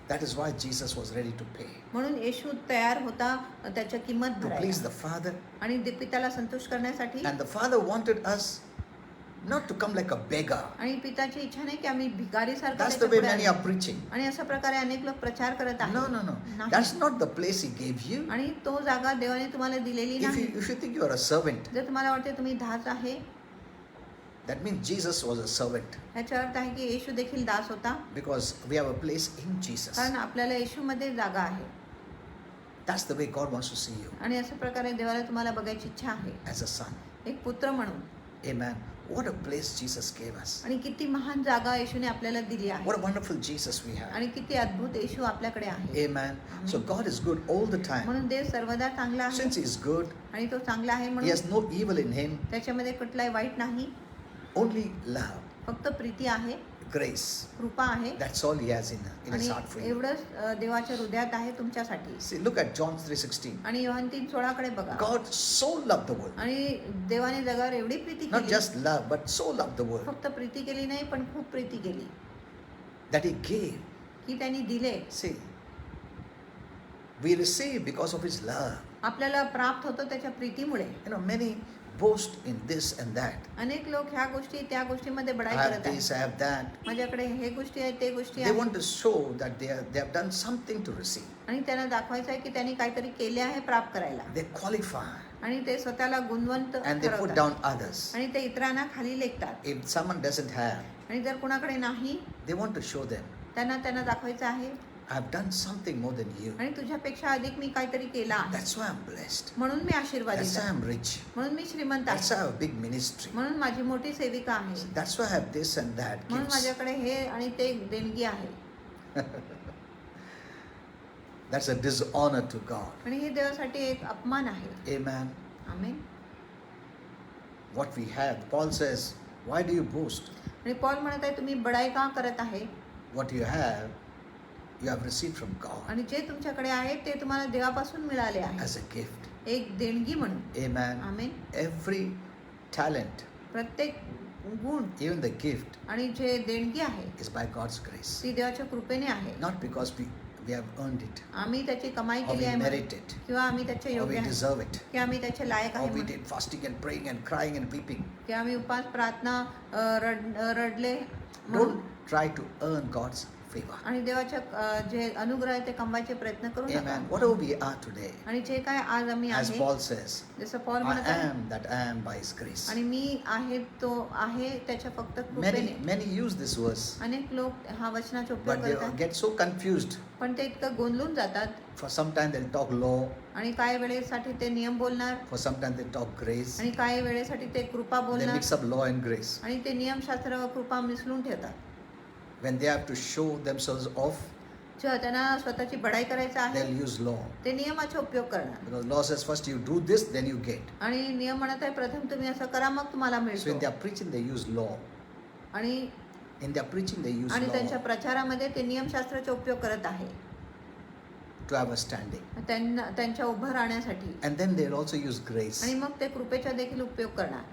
That is why Jesus was ready to pay. म्हणून येशू तयार होता त्याची किंमत To please भरायला the Father. आणि पिताला संतुष्ट करण्यासाठी. And the Father wanted us not to come like a beggar. आणि पिताची इच्छा नाही की आम्ही भिकारीसारखं That's the way त्याच्या many पुढे are preaching. आणि अशा प्रकारे अनेक लोक प्रचार करत आहेत. No. नाही. That's not the place He gave you. आणि तो जागा देवाने तुम्हाला दिलेली नाही. If you think you are a servant, जर तुम्हाला वाटते तुम्ही दास आहे that means Jesus was a servant. याचा अर्थ आहे की येशू देखील दास होता Because we have a place in Jesus. कारण आपल्याला येशूमध्ये जागा आहे. That's the way God wants to see you, आणि अशा प्रकारे देवाला तुम्हाला बघायची इच्छा आहे as a son. एक पुत्र म्हणून. Amen. What a place Jesus gave us. आणि किती महान जागा येशूने आपल्याला दिली आहे. What a wonderful Jesus we have. आणि किती अद्भुत येशू आपल्याकडे आहे. Amen. So God is good all the time. म्हणून देव सर्वदा चांगला आहे. Since He is good, आणि तो चांगला आहे He म्हणून has no evil in Him, त्याच्यामध्ये कुठलाही वाईट नाही. only love, फक्त प्रीती आहे, grace. कृपा आहे. That's all He has in His आणि heart for you. एवढंच देवाच्या हृदयात आहे तुमच्यासाठी. See, look at John 3:16. आणि योहान 3:16 कडे बघा. God so loved the world. आणि देवाने जगावर एवढी प्रीती Not केली, just love, but so loved the world फक्त प्रीती केली नाही पण खूप प्रीती केली that He gave. की त्यांनी दिले. See, we receive because of His love. आपल्याला प्राप्त होतं त्याच्या प्रीतीमुळे. Many boast in this and that. अनेक लोक ह्या गोष्टी त्या गोष्टीमध्ये I बढाई have करत this, आहेत. I have that. माझ्याकडे हे गोष्टी आहेत ते गोष्टी They आहेत want to show that they have done something to receive. आणि त्यांना दाखवायचं आहे की त्यांनी काहीतरी केले आहे प्राप्त करायला. They qualify आणि ते स्वतःला गुणवंत and they put ठरवतात down others. आणि ते इतरांना खाली लेखतात. If someone doesn't have, आणि जर कुणाकडे नाही they want to show them, त्यांना दाखवायचं आहे I have done something more than you. आणि तुझ्यापेक्षा अधिक मी काहीतरी केला आहे. That's why I'm blessed. म्हणून मी आशीर्वादित That's why आहे. I'm rich. म्हणून मी श्रीमंत That's आहे. why I have a big ministry. म्हणून माझी मोठी सेविका आहे. That's why I have this and that. म्हणून Gifts. माझ्याकडे हे आणि ते देणगी आहे. That's a dishonor to God. आणि हे देवासाठी एक अपमान आहे. Amen. Amen. What we have, Paul says, why do you boast? आणि पॉल म्हणत आहे तुम्ही बडाई का करत आहे. What you have received from God आणि जे तुमच्याकडे आहे ते तुम्हाला देवापासून मिळाले आहे as a gift. एक देणगी म्हणून. Amen. आमेन. Every talent, प्रत्येक गुण even the gift, आणि जे देणगी आहे is by God's grace. ती देवाच्या कृपेने आहे. Not because we have earned it, आम्ही त्याची कमाई or केली we आहे म्हणून, merit it, किंवा आम्ही त्याच्या or योग्य we आहे, deserve it, की आम्ही त्याचे लायक or आहे we म्हणून, did fasting and praying and crying and weeping. की आम्ही उपास प्रार्थना रडले म्हणून. Don't try to earn God's favor. आणि देवाच्या जे अनुग्रह आहे ते कमवायचे प्रयत्न करू नका. Amen. Whatever we are today, आणि जे काय आज आम्ही as आहे Paul says, जसं पॉल I म्हणत आहे am that I am by His grace. आणि मी आहे तो आहे त्याच्या फक्त Many कृपेने. use this verse, अनेक लोक हा वचनाचा उपयोग but they करतात get so confused. पण ते इतकं गोंधळून जातात. For some time they'll talk law, आणि काही वेळेसाठी ते नियम बोलणार for some time they talk grace. आणि काही वेळेसाठी ते कृपा They बोलणार mix up law and grace. आणि ते नियमशास्त्र व कृपा मिसळून ठेवतात. When they have to show themselves off, जेव्हा त्यांना स्वतःची बढाई करायचं आहे they'll use law. ते नियमाचा उपयोग करणार. Because law says first you do this, then you get. आणि नियम म्हणत आहे प्रथम तुम्ही असं करा मग तुम्हाला So in मिळतो. their preaching they use law. आणि In their preaching they use आणि त्यांच्या law प्रचारामध्ये ते नियमशास्त्राचा उपयोग करत आहे to have a standing. त्यांच्या उभं राहण्यासाठी. And then they'll also use grace. आणि मग ते कृपेचा देखील उपयोग करणार.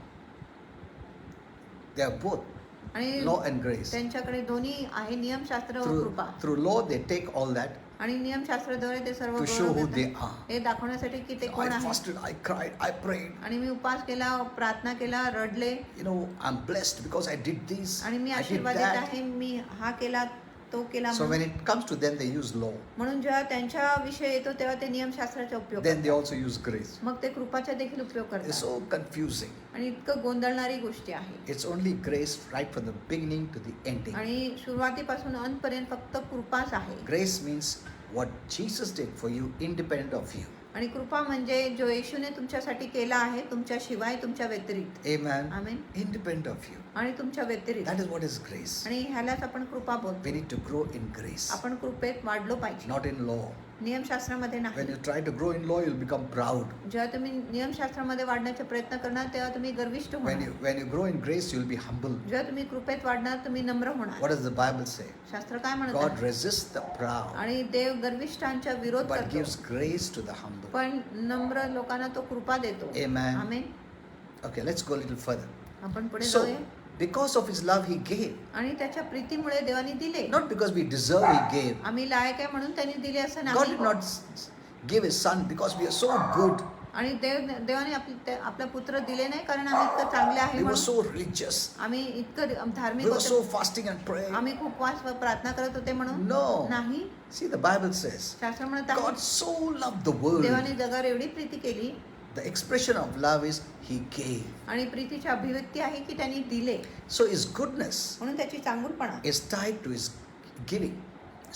They are both आणि law and grace. त्यांच्याकडे दोन्ही आहे नियमशास्त्र व कृपा. Through law they take all that आणि नियमशास्त्राद्वारे ते सर्व to show who Gaurav they करतात. are. हे दाखवण्यासाठी की ते कोण I आहे. fasted, I cried, I prayed. आणि मी उपवास केला, प्रार्थना केला, रडले I'm blessed because I did this, आणि मी I did आशीर्वादित that. आहे, मी हा केला तो केला So म्हणून. when it comes to them, they use law. म्हणून जेव्हा त्यांच्या विषय येतो तेव्हा ते नियमशास्त्राचा उपयोग Then they करतात. also use grace. मग ते कृपाचा देखील उपयोग It's करतात. so confusing. आणि इतकं गोंधळणारी गोष्टी आहे. It's only grace right from the beginning to the ending. आणि सुरुवातीपासून अंतपर्यंत फक्त कृपाच आहे. Grace means what Jesus did for you independent of you. आणि कृपा म्हणजे जो येशूने तुमच्यासाठी केला आहे तुमच्याशिवाय तुमच्या व्यतिरिक्त. Amen. Amen. Independent of you. आणि तुमच्या व्यतिरिक्त. That is what is grace. आणि ह्यालाच आपण कृपा We बोलतो. need to grow in grace, आपण कृपेत वाढलो पाहिजे, not in law. नियमशास्त्रामध्ये When नाही. you try to grow in law, you'll become proud. जेव्हा तुम्ही नियमशास्त्रामध्ये वाढण्याचा प्रयत्न करणार तेव्हा तुम्ही गर्विष्ठ होणार. When you grow in grace, you'll be humble. जेव्हा तुम्ही कृपेत वाढणार तुम्ही नम्र होणार. What does the Bible say? शास्त्र काय म्हणत God आहे? resists the proud, आणि देव गर्विष्ठांचा विरोध but करतो gives grace to the humble. पण नम्र लोकांना तो कृपा देतो. Amen. Amen. Okay, let's go a little further. आपण पुढे So, जाऊया. because of His love, He gave. आणि त्याच्या प्रीतीमुळे देवाने दिले. Not because we deserve, He gave. आम्ही लायक आहे म्हणून त्यांनी दिले असं God नाही. did not give His Son because we are so good. आणि देवाने आपला पुत्र दिले नाही कारण आम्ही इतकं चांगले आहे We were म्हणून. so religious. आम्ही इतकं धार्मिक We were so होतो, fasting and praying. आम्ही खूप उपवास व प्रार्थना करत होते म्हणून. No. नाही. See, the Bible says, शास्त्र म्हणत आहे God so loved the world. देवाने जगावर एवढी प्रीती केली. The expression of love is He gave. आणि प्रीतीची अभिव्यक्ती आहे की त्यांनी दिले. So His goodness म्हणून त्याची चांगुलपणा is tied to His giving.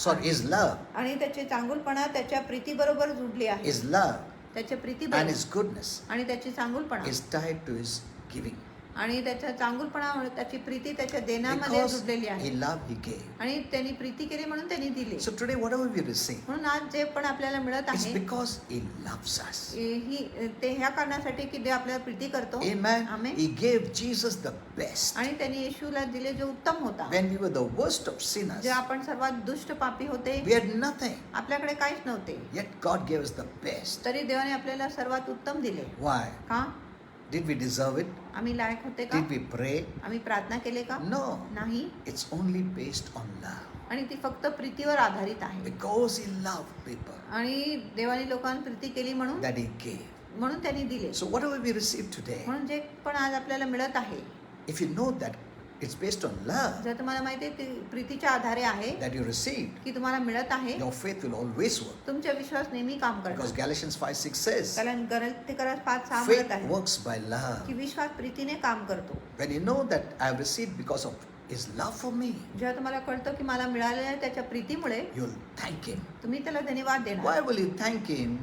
Sorry, His love. आणि त्याची चांगुलपणा त्याच्या प्रीतीबरोबर जुडली आहे. His love त्याच्या and प्रीतीबरोबर His goodness आणि त्याची चांगुलपणा is tied to His giving. आणि त्याचा चांगुलपणा त्याची प्रीती त्याच्या देण्यामध्ये Because जुडलेली he आहे loved, he gave. आणि त्यांनी प्रीती केली म्हणून त्यांनी दिले. So today, whatever we receive, म्हणून आज जे पण आपल्याला मिळत it's आहे because he loves us. ते ह्या कारणासाठी की देव आपल्याला प्रीती करतो. Amen. Amen. He gave Jesus the best. आणि त्यांनी येशूला दिले जो उत्तम होता. When we were the worst of sinners, जे आपण सर्वात दुष्ट पापी होते, we had nothing. आपल्याकडे काहीच नव्हते, Yet God gave us the best. तरी देवाने आपल्याला सर्वात उत्तम दिले. Why? का? Did we deserve it? आम्ही लायक होते का? Did we pray? आम्ही प्रार्थना केले का? No. नाही. It's only based on love. आणि ती फक्त प्रीतीवर आधारित आहे. Because he loved people, आणि देवाने लोकांना प्रीती केली म्हणून that he gave. म्हणून त्यांनी दिले. So whatever we receive today, म्हणून जे पण आज आपल्याला मिळत आहे, if you know that it's based on love जर तुम्हाला माहिती आहे ती प्रीतीच्या आधारे आहे that you received, की तुम्हाला मिळत आहे, your faith will always work. तुमचा विश्वास नेहमी काम Because करतो. Galatians 5:6 says, कारण गलतीकरास 5:6 faith म्हणत आहे works by love. की विश्वास प्रीतीने काम करतो. When you know that I have received because of his love for me, जेव्हा तुम्हाला कळतं की मला मिळालेलं आहे त्याच्या प्रीतीमुळे, you'll thank him. तुम्ही त्याला धन्यवाद देणार. Why will you thank him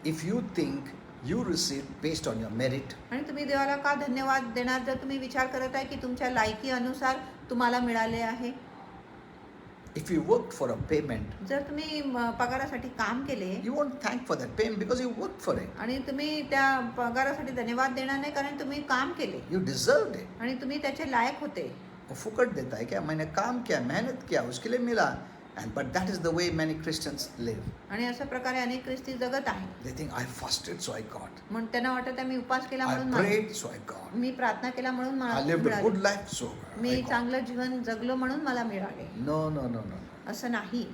if you think you received based on your merit? आणि तुम्ही देवाला का धन्यवाद देणार जर तुम्ही विचार करत आहे की तुमच्या लायकी अनुसार तुम्हाला मिळाले आहे. If you worked for a payment, जर तुम्ही पगारासाठी काम केले you won't thank for that payment because you worked for it. आणि तुम्ही त्या पगारासाठी धन्यवाद देणार नाही कारण तुम्ही काम केले You deserved it. आणि तुम्ही त्याचे लायक होते. वो फुकट देता है क्या? मैंने काम किया, मेहनत किया, उसके लिए मिला. And but that is the way many Christians live. आणि अशा प्रकारे अनेक ख्रिस्ती जगत आहे. They think I fasted, so I got. म्हणून त्यांना वाटत आहे मी उपास केला I म्हणून मला- prayed, so I got. मी प्रार्थना केला म्हणून मला I lived a मिळाले. good life, so I me got. चांगलं जीवन जगलो म्हणून मला मिळाले, No, no, no, no. असं नाही.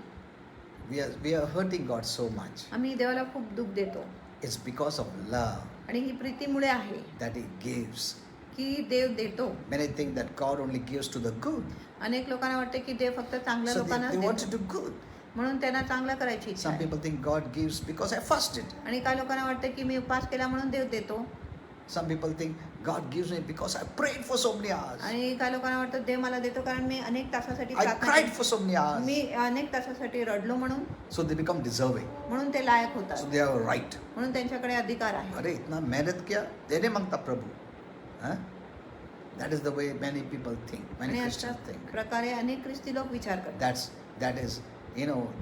We are hurting God so much. आम्ही देवाला खूप दुःख देतो It's because of love आणि ही प्रीतीमुळे आहे that He gives. की देव देतो. Many think that God only gives to the good, अनेक लोकांना वाटते की देव फक्त चांगल्या so लोकांना they want to देतो do good. म्हणून त्यांना चांगलं करायची इच्छा Some आहे. people think God gives because I fasted. आणि काही लोकांना वाटतं की मी उपास केला म्हणून देव देतो. Some people think God gives me because I prayed for so many hours. आणि काही लोकांना वाटतं देव मला देतो कारण मी अनेक तासासाठी I प्रार्थना cried केली. for so many hours. मी अनेक तासासाठी रडलो म्हणून So they become deserving. म्हणून ते लायक So होतात, they are right. म्हणून त्यांच्याकडे अधिकार आहे. अरे इतना मेहनत किया देने मांगता प्रभु. Huh? That is the way many people think. Many आणि अशा Christians think. प्रकारे अनेक ख्रिस्ती लोक विचार करतात That is,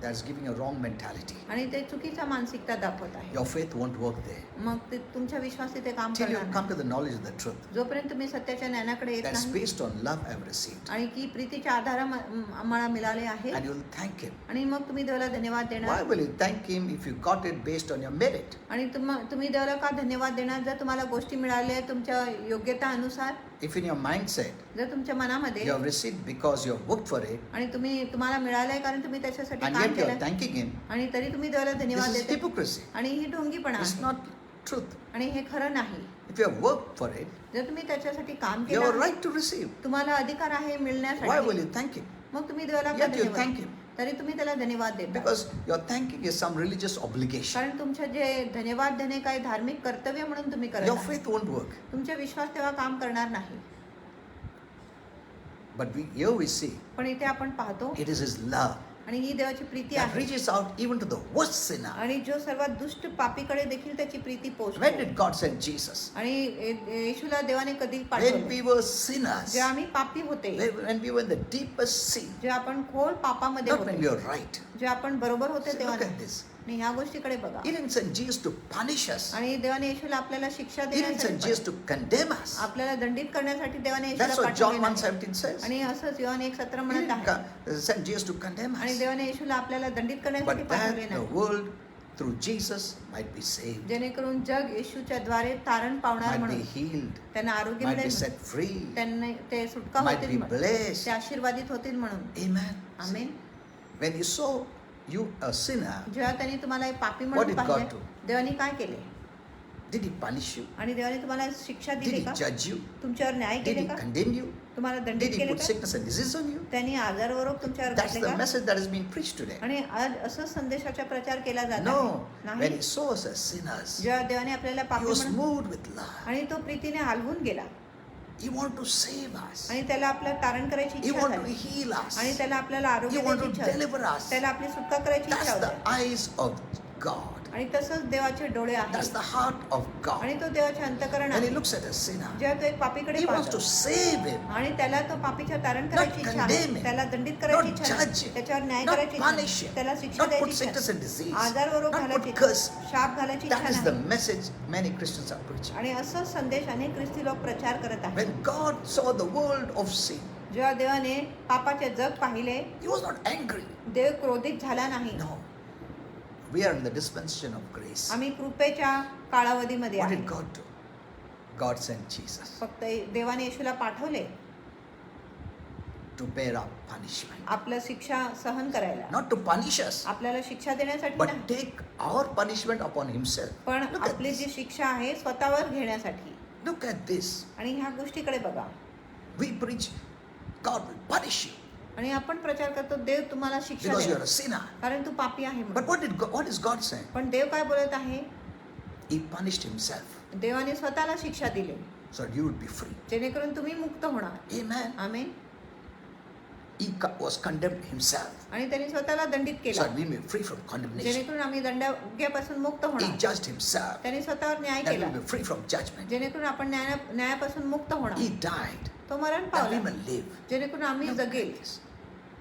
that's giving a wrong mentality. आणि ते चुकीचा मानसिकता दाखवत आहे. Your faith won't work there. मग ते तुमच्या विश्वास तिथे काम Till you करणार come नाही. to the knowledge of the truth. जोपर्यंत तुम्ही सत्याच्या ज्ञानाकडे येत That's नाही based on love I've received. आणि की प्रीतीच्या आधारा आम्हाला मिळाले आहे And you'll thank Him. आणि मग तुम्ही देवाला धन्यवाद Why देणार. will you thank Him if you got it based on your merit? आणि तुम्ही देवाला का धन्यवाद देणार जर तुम्हाला गोष्टी मिळाल्या तुमच्या योग्यता अनुसार. If in your mindset जर तुमच्या मनामध्ये you have received because you have worked for it, आणि तुम्हाला मिळालंय कारण तुम्ही त्याच्यासाठी and काम yet you are केलं thanking Him, आणि तरी तुम्ही देवाला this धन्यवाद is देता hypocrisy. आणि ही ढोंगीपणा It's आहे not truth. आणि हे खरं नाही. If you have worked for it, जर तुम्ही त्याच्यासाठी काम you have a केलं right to receive. तुम्हाला अधिकार आहे Why will मिळण्यासाठी, you thank Him? मग तुम्ही देवाला का Yet you धन्यवाद thank Him. तरी तुम्ही त्याला धन्यवाद देता. Because your thanking is some religious obligation. कारण तुमचं जे धन्यवाद देणे काही धार्मिक कर्तव्य म्हणून तुम्ही करत Your आहात. faith won't work. तुमचा विश्वास तेव्हा काम करणार नाही. But here we see पण इथे आपण पाहतो it is His love आणि ही देवाची प्रीती that आहे reaches out even to the worst sinner. आणि जो सर्वात दुष्ट पापीकडे देखील त्याची प्रीती When पोहोचते. did God send Jesus? आणि येशूला देवाने कधी When पाठवले we were sinners, जे आम्ही पापी होते, when we were in the deepest sin, जे आपण खोल पापामध्ये not when we होते, were right. जे आपण बरोबर होते See, तेव्हा look at नाही. this. आणि ह्या गोष्टीकडे बघा. He didn't send Jesus to punish us. आणि देवाने येशूला आपल्याला शिक्षा He didn't send देण्यासाठी Jesus to condemn us. आपल्याला दंडित करण्यासाठी देवाने That's येशूला what John पाठवले नाही. 1:17 says. आणि असंच योहान 1:17 He म्हणत didn't आहे. send Jesus to condemn आणि us. देवाने येशूला आपल्याला दंडित करण्यासाठी But पाठवले that the नाही, world through Jesus might be saved, जेणेकरून जग येशूच्या द्वारे तारण पावणार might be म्हणून, healed, त्यांना आरोग्य might be मिळेल, set free, त्यांना ते सुटका might होतील be म्हणून, blessed. ते आशीर्वादित होतील म्हणून. Amen. Amen. When you saw you a sinner, जेव्हा त्यांनी तुम्हाला एक पापी What म्हणून did God पाहिले, do? देवाने काय केले? did He punish you? आणि देवाने तुम्हाला शिक्षा Did दिली He का? judge you? तुमच्यावर न्याय Did केले He का? condemn you? तुम्हाला Did दंडित He केले put का? sickness and disease on you? त्यांनी आजार व रोग तुमच्यावर That's घातले the का? message that is being preached today. आणि आज असं संदेशाचा प्रचार केला जात No, आहे. when नाही. He saw us as sinners, जेव्हा देवाने आपल्याला He पापी was म्हणून moved with love. आणि तो प्रीतीने हलवून गेला He wanted to save us. आणि त्याला आपलं तारण करायची He इच्छा wanted to झाली heal us. आणि त्याला आपल्याला He आरोग्य wanted द्यायची to इच्छा होती. deliver us. त्याला आपली सुटका करायची इच्छा That's the होती. eyes of God. आणि तसंच देवाचे डोळे That's आहेत the heart of आणि God. तो देवाचे अंतःकरण And he आहे. looks at a sinner. जेव्हा तो एक पापीकडे He wants पाहतो to save him. आणि त्याला तो पापीच्या तारण करायची इच्छा condemn आहे, him, त्याला दंडित करायची not इच्छा judge आहे, him, त्याच्यावर न्याय not करायची इच्छा punish आहे, him, त्याला शिक्षा not put द्यायची sickness इच्छा and disease, आहे, आजार व रोग not घालायची put इच्छा curse. आहे, शाप घालायची That इच्छा is the नाही. message many Christians are preaching. आणि असं संदेश अनेक ख्रिस्ती लोक प्रचार करत आहेत. When God saw the world of sin, जेव्हा देवाने पापाचे जग पाहिले, He was not angry. देव क्रोधित झाला नाही. No. We are in the dispensation of grace. आम्ही कृपेच्या कालावधीमध्ये What आहे. did God do? God sent Jesus फक्त देवाने येशूला पाठवले to bear our punishment. आपलं शिक्षा सहन करायला, Not to punish us, आपल्याला शिक्षा देण्यासाठी but नाही, take our punishment upon Himself. पण Look at आपली जी this. शिक्षा आहे स्वतःवर घेण्यासाठी. Look at this. आणि ह्या गोष्टीकडे बघा. We preach God will punish you आणि आपण प्रचार करतो देव तुम्हाला शिक्षा because you are देईल a sinner. कारण तू पापी आहे But म्हणून. what is God saying? पण देव काय बोलत आहे? He punished Himself देवाने स्वतःला शिक्षा दिली so that you would be free. जेणेकरून तुम्ही मुक्त होणार. Amen. Amen. He was condemned Himself आणि त्यांनी स्वतःला दंडित so केला that we may be free from condemnation. जेणेकरून आम्ही दंडापासून मुक्त He होणार. judged Himself त्यांनी स्वतःवर न्याय that we केला may be free from judgment. जेणेकरून आपण न्यायापासून मुक्त होणार. He died तो मरण that we पावला may live. जेणेकरून आम्ही Look at जगेल. this.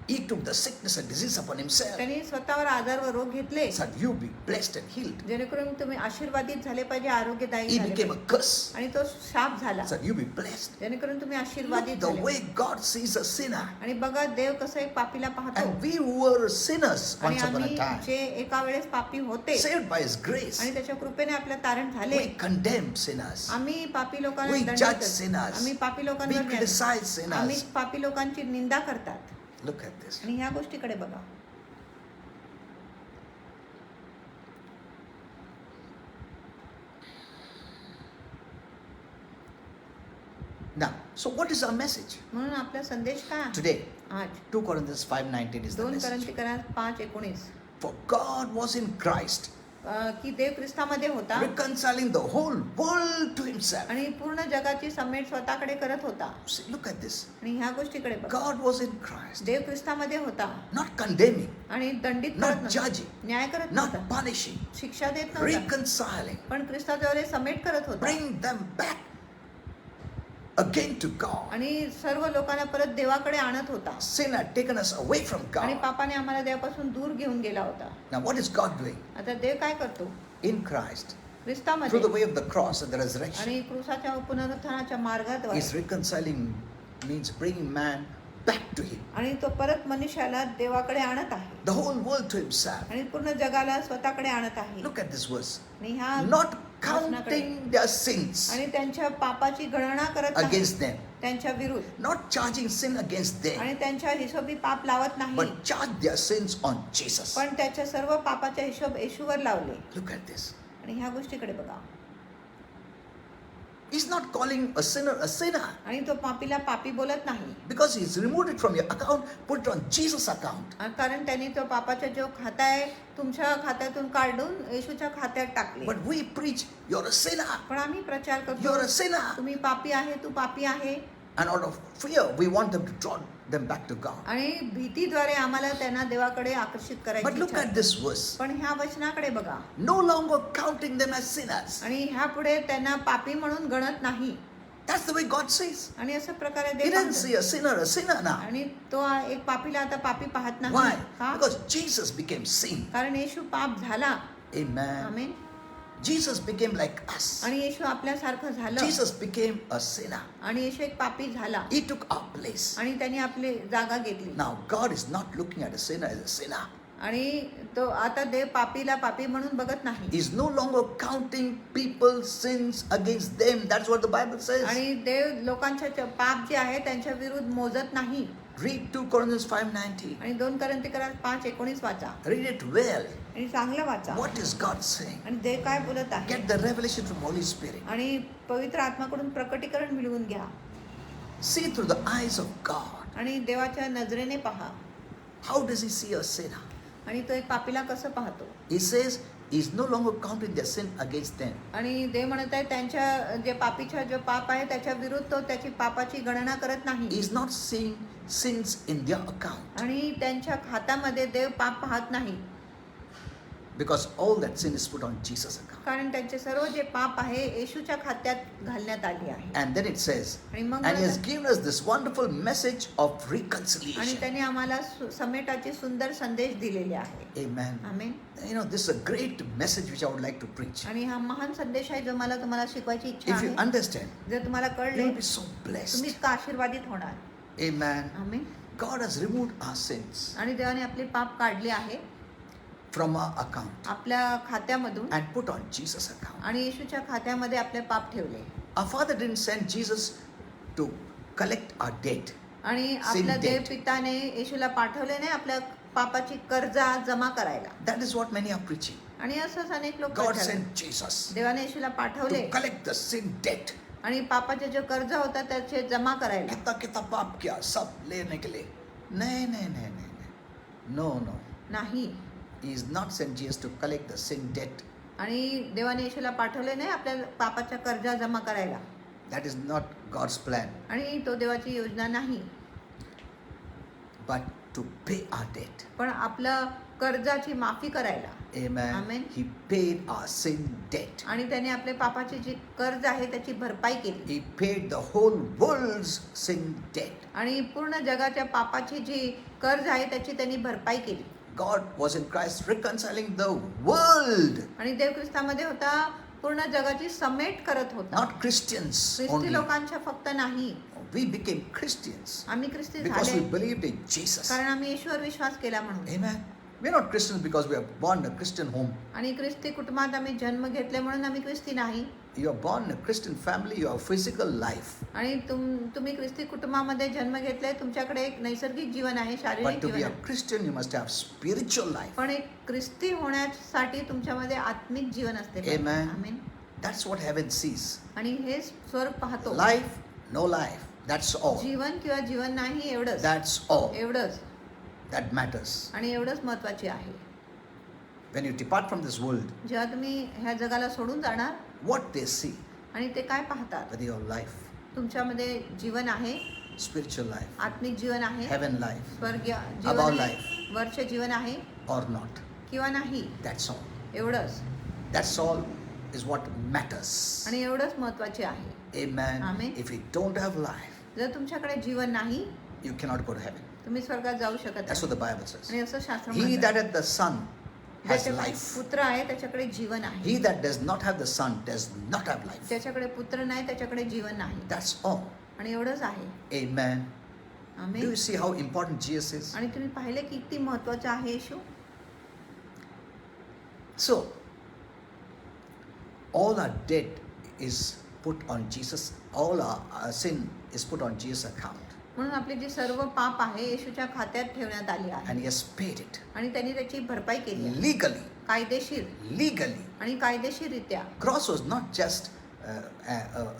He took the sickness and disease upon Himself त्यांनी स्वतःवर आजार व रोग घेतले so that you be blessed and healed. जेणेकरून तुम्ही आशीर्वादित झाले पाहिजे, आरोग्यदायी He झाले became a पाहिजे. curse आणि तो शाप झाला so that you be blessed. जेणेकरून तुम्ही Look आशीर्वादित the झाले. way God sees a sinner. आणि बघा देव कसं एक पापीला पाहतो. And we who were sinners आणि once upon a आम्ही time, जे एका वेळेस पापी होते saved by His grace, आणि त्याच्या कृपेने आपल्या तारण झाले. we condemn sinners. आम्ही पापी लोकांना We दंड judge करतो. sinners. आम्ही पापी We लोकांवर न्याय criticize करतो. आम्ही sinners. पापी लोकांची निंदा करतात. Look at this. आणि ह्या गोष्टीकडे बघा. Now, so what is our message? म्हणून आपला संदेश काय आहे Today, आज? 2 Corinthians 5:19 is the 2 message. कोरिन्थियर 5:19 For God was in Christ, की देव ख्रिस्तामध्ये होता reconciling the whole world to Himself. आणि पूर्ण जगाची समेट स्वतःकडे करत होता. See, look at this. आणि ह्या गोष्टीकडे बघा. God was in Christ, देव ख्रिस्तामध्ये होता not condemning, आणि दंडित करत not नव्हता, judging, न्याय करत not नव्हता, punishing, शिक्षा देत नव्हता, reconciling, पण ख्रिस्ताद्वारे समेट करत होता bring them back again to God. आणि सर्व लोकांना परत देवाकडे आणत होता. Sin had taken us away from आणि God. पापाने आम्हाला देवापासून दूर घेऊन गेला होता. Now, what is God doing? आता देव काय करतो? In Christ, through ख्रिस्तामध्ये the way of the cross and the resurrection, आणि क्रूसाच्या पुनरुत्थानाच्या मार्गाद्वारे He's reconciling, means bringing man back to Him. आणि तो परत मनुष्याला देवाकडे आणत आहे The whole world to Himself. आणि पूर्ण जगाला स्वतःकडे आणत आहे. Look at this verse. आणि ह्या Not counting their sins आणि त्यांच्या पापाची गणना करत नाही against them, त्यांच्या विरुद्ध, not charging sin against them, आणि त्यांच्या हिशोबी पाप लावत नाही, but charge their sins on Jesus. पण त्याच्या सर्व पापाचा हिशोब येशूवर लावले. Look at this. आणि ह्या गोष्टीकडे बघा. He's not calling a sinner आणि तो पापीला पापी बोलत नाही because He's removed it from your account, put it on Jesus' account. कारण त्यांनी तो पापाचा जो खाता आहे तुमच्या खात्यातून काढून येशूच्या खात्यात टाकले. But we preach, you're a sinner, पण आम्ही प्रचार करतो you're a sinner. तुम्ही पापी आहे, तू पापी आहे. And out of fear, we want them to draw them back to God. आणि भीतीद्वारे आम्हाला त्यांना देवाकडे आकर्षित But करायची look इच्छा at आहे. this verse. पण ह्या वचनाकडे बघा. No longer counting them as sinners. आणि ह्या पुढे त्यांना पापी म्हणून गणत नाही. That's the way God says. आणि अशा प्रकारे He देव doesn't पाहतो. see a sinner now. आणि तो एक पापीला आता पापी पाहत नाही. Why? का? Because Jesus became sin. कारण येशू पाप झाला. Amen. आमेन. Jesus became like us. आणि येशू आपल्यासारखं झालं. Jesus became a sinner. आणि येशू एक पापी झाला. He took our place. आणि त्यांनी आपली जागा घेतली. Now God is not looking at a sinner as a sinner. आणि तो आता देव पापीला पापी म्हणून बघत नाही. He's no longer counting people's sins against them. That's what the Bible says. आणि देव लोकांच्या पाप जे आहे त्यांच्या विरुद्ध मोजत नाही. Read 2 Corinthians 5:19. आणि 2 कोरिन्थियर 5:19 वाचा. Read it well. आणि चांगलं वाचा. What is God saying? आणि देव काय बोलत आहे? Get the revelation from Holy Spirit. आणि पवित्र आत्माकडून प्रकटीकरण मिळवून घ्या. See through the eyes of God. आणि देवाच्या नजरेने पहा. How does He see a sinner? आणि तो एक पापीला कसं पाहतो? He says He's no longer counting their sin against them. आणि देव म्हणत आहे त्यांच्या जे पापीचा जो पाप आहे त्याच्या विरुद्ध तो त्याची पापाची गणना करत नाही. He's not seeing sins in their account. आणि त्यांच्या खात्यामध्ये देव पाप पाहत नाही. Because all that sin is put on Jesus' account. कारण त्यांचे सर्व जे पाप आहे येशूच्या खात्यात घालण्यात आले आहे. And then it says, आणि मग and he has given us this wonderful message of आणि reconciliation. त्यांनी आम्हाला समेटाचे सुंदर संदेश दिलेले आहे. Amen. Amen. You know, this is a great message which I would like to preach. आणि हा महान संदेश आहे जो मला तुम्हाला शिकवायची इच्छा If you आहे. understand, जर तुम्हाला you कळले will be so blessed. तुम्ही इतका आशीर्वादित होणार. Amen. Amen. God has removed our sins आणि देवाने आपले पाप काढले आहे from our account आपल्या खात्यामधून and put on Jesus' account. आणि येशूच्या खात्यामध्ये आपले पाप ठेवले. Our Father didn't send Jesus to collect our debt. आणि Sin आपल्या देव debt. पिताने येशूला पाठवले नाही आपल्या पापाची कर्जा जमा करायला. That is what many are preaching. आणि असंच अनेक लोक God करतात. sent Jesus देवाने येशूला पाठवले to collect the sin debt. आणि पापाचे जे कर्ज होता त्याचे जमा करायला. कितना कितना पाप किया सब लेने के लिए. नहीं नहीं नहीं नहीं नहीं. No no. नाही. He is not sent Jesus to collect the sin debt. आणि देवाने येशूला पाठवले नाही आपल्या पापाच्या कर्जा जमा करायला. That is not God's plan. आणि तो देवाची योजना नाही. But to pay our debt. पण आपलं कर्जाची माफी करायला. Amen. Amen. He paid our sin debt. आणि त्याने आपले पापाचे जे कर्ज आहे त्याची भरपाई केली. He paid the whole world's sin debt. आणि पूर्ण जगाच्या पापाची जी कर्ज आहे त्याची त्यांनी भरपाई केली. God was in Christ reconciling the world, आणि देव ख्रिस्तामध्ये होता पूर्ण जगाची समेट करत होता. not Christians ख्रिस्ती only. लोकांच्या फक्त नाही. We became Christians आम्ही ख्रिस्ती because we झाले believed in Jesus. कारण आम्ही येशूवर विश्वास केला म्हणून. Amen. We're not Christians because we are born in a Christian home. आणि ख्रिस्ती कुटुंबात आम्ही जन्म घेतले म्हणून आम्ही ख्रिस्ती नाही. You are born in a Christian family, you have physical life. आणि तुम्ही ख्रिस्ती कुटुंबामध्ये जन्म घेतले तुमच्याकडे एक नैसर्गिक जीवन आहे शारीरिक But to be Jeevan a आहे. Christian, you must have spiritual life. पण एक ख्रिस्ती होण्यासाठी तुमच्यामध्ये आत्मिक जीवन असते. Amen. Amen. That's what heaven sees. आणि हे स्वर्ग पाहतो. Life, no life. That's all. जीवन किंवा जीवन नाही एवढंच. That's all एवढंच. that matters. आणि एवढंच महत्वाचे आहे. When you depart from this world, जेव्हा तुम्ही ह्या जगाला सोडून जाणार what they see, आणि ते काय पाहतात whether your life, तुमच्यामध्ये जीवन आहे spiritual life, आत्मिक जीवन आहे heaven life, स्वर्गीय above जीवन आहे life. वरचे जीवन आहे or not. किंवा नाही That's all. एवढंच. That's all is what matters. आणि एवढंच महत्वाचे आहे. Amen. Amen. If you don't have life, जर तुमच्याकडे जीवन नाही you cannot go to heaven. तुम्ही स्वर्गात जाऊ शकत That's नाही. what the Bible says. आणि असं शास्त्र He म्हणतं. that hath the Son has ज्याच्याकडे life. पुत्र आहे त्याच्याकडे जीवन आहे. He that does not have the Son does not have life. ज्याच्याकडे पुत्र नाही त्याच्याकडे जीवन नाही. That's all. आणि एवढंच आहे. Amen. Do amen. you see how important Jesus is? आणि तुम्ही पाहिले की किती महत्वाचं आहे येशू. So, all our debt is put on Jesus. All our sin is put on Jesus' account. म्हणून आपली जी सर्व पाप आहे येशूच्या खात्यात ठेवण्यात आली आहे. And He has paid it. आणि त्यांनी त्याची भरपाई केली आहे. Legally. कायदेशीर Legally. आणि कायदेशीररित्या. Cross was not just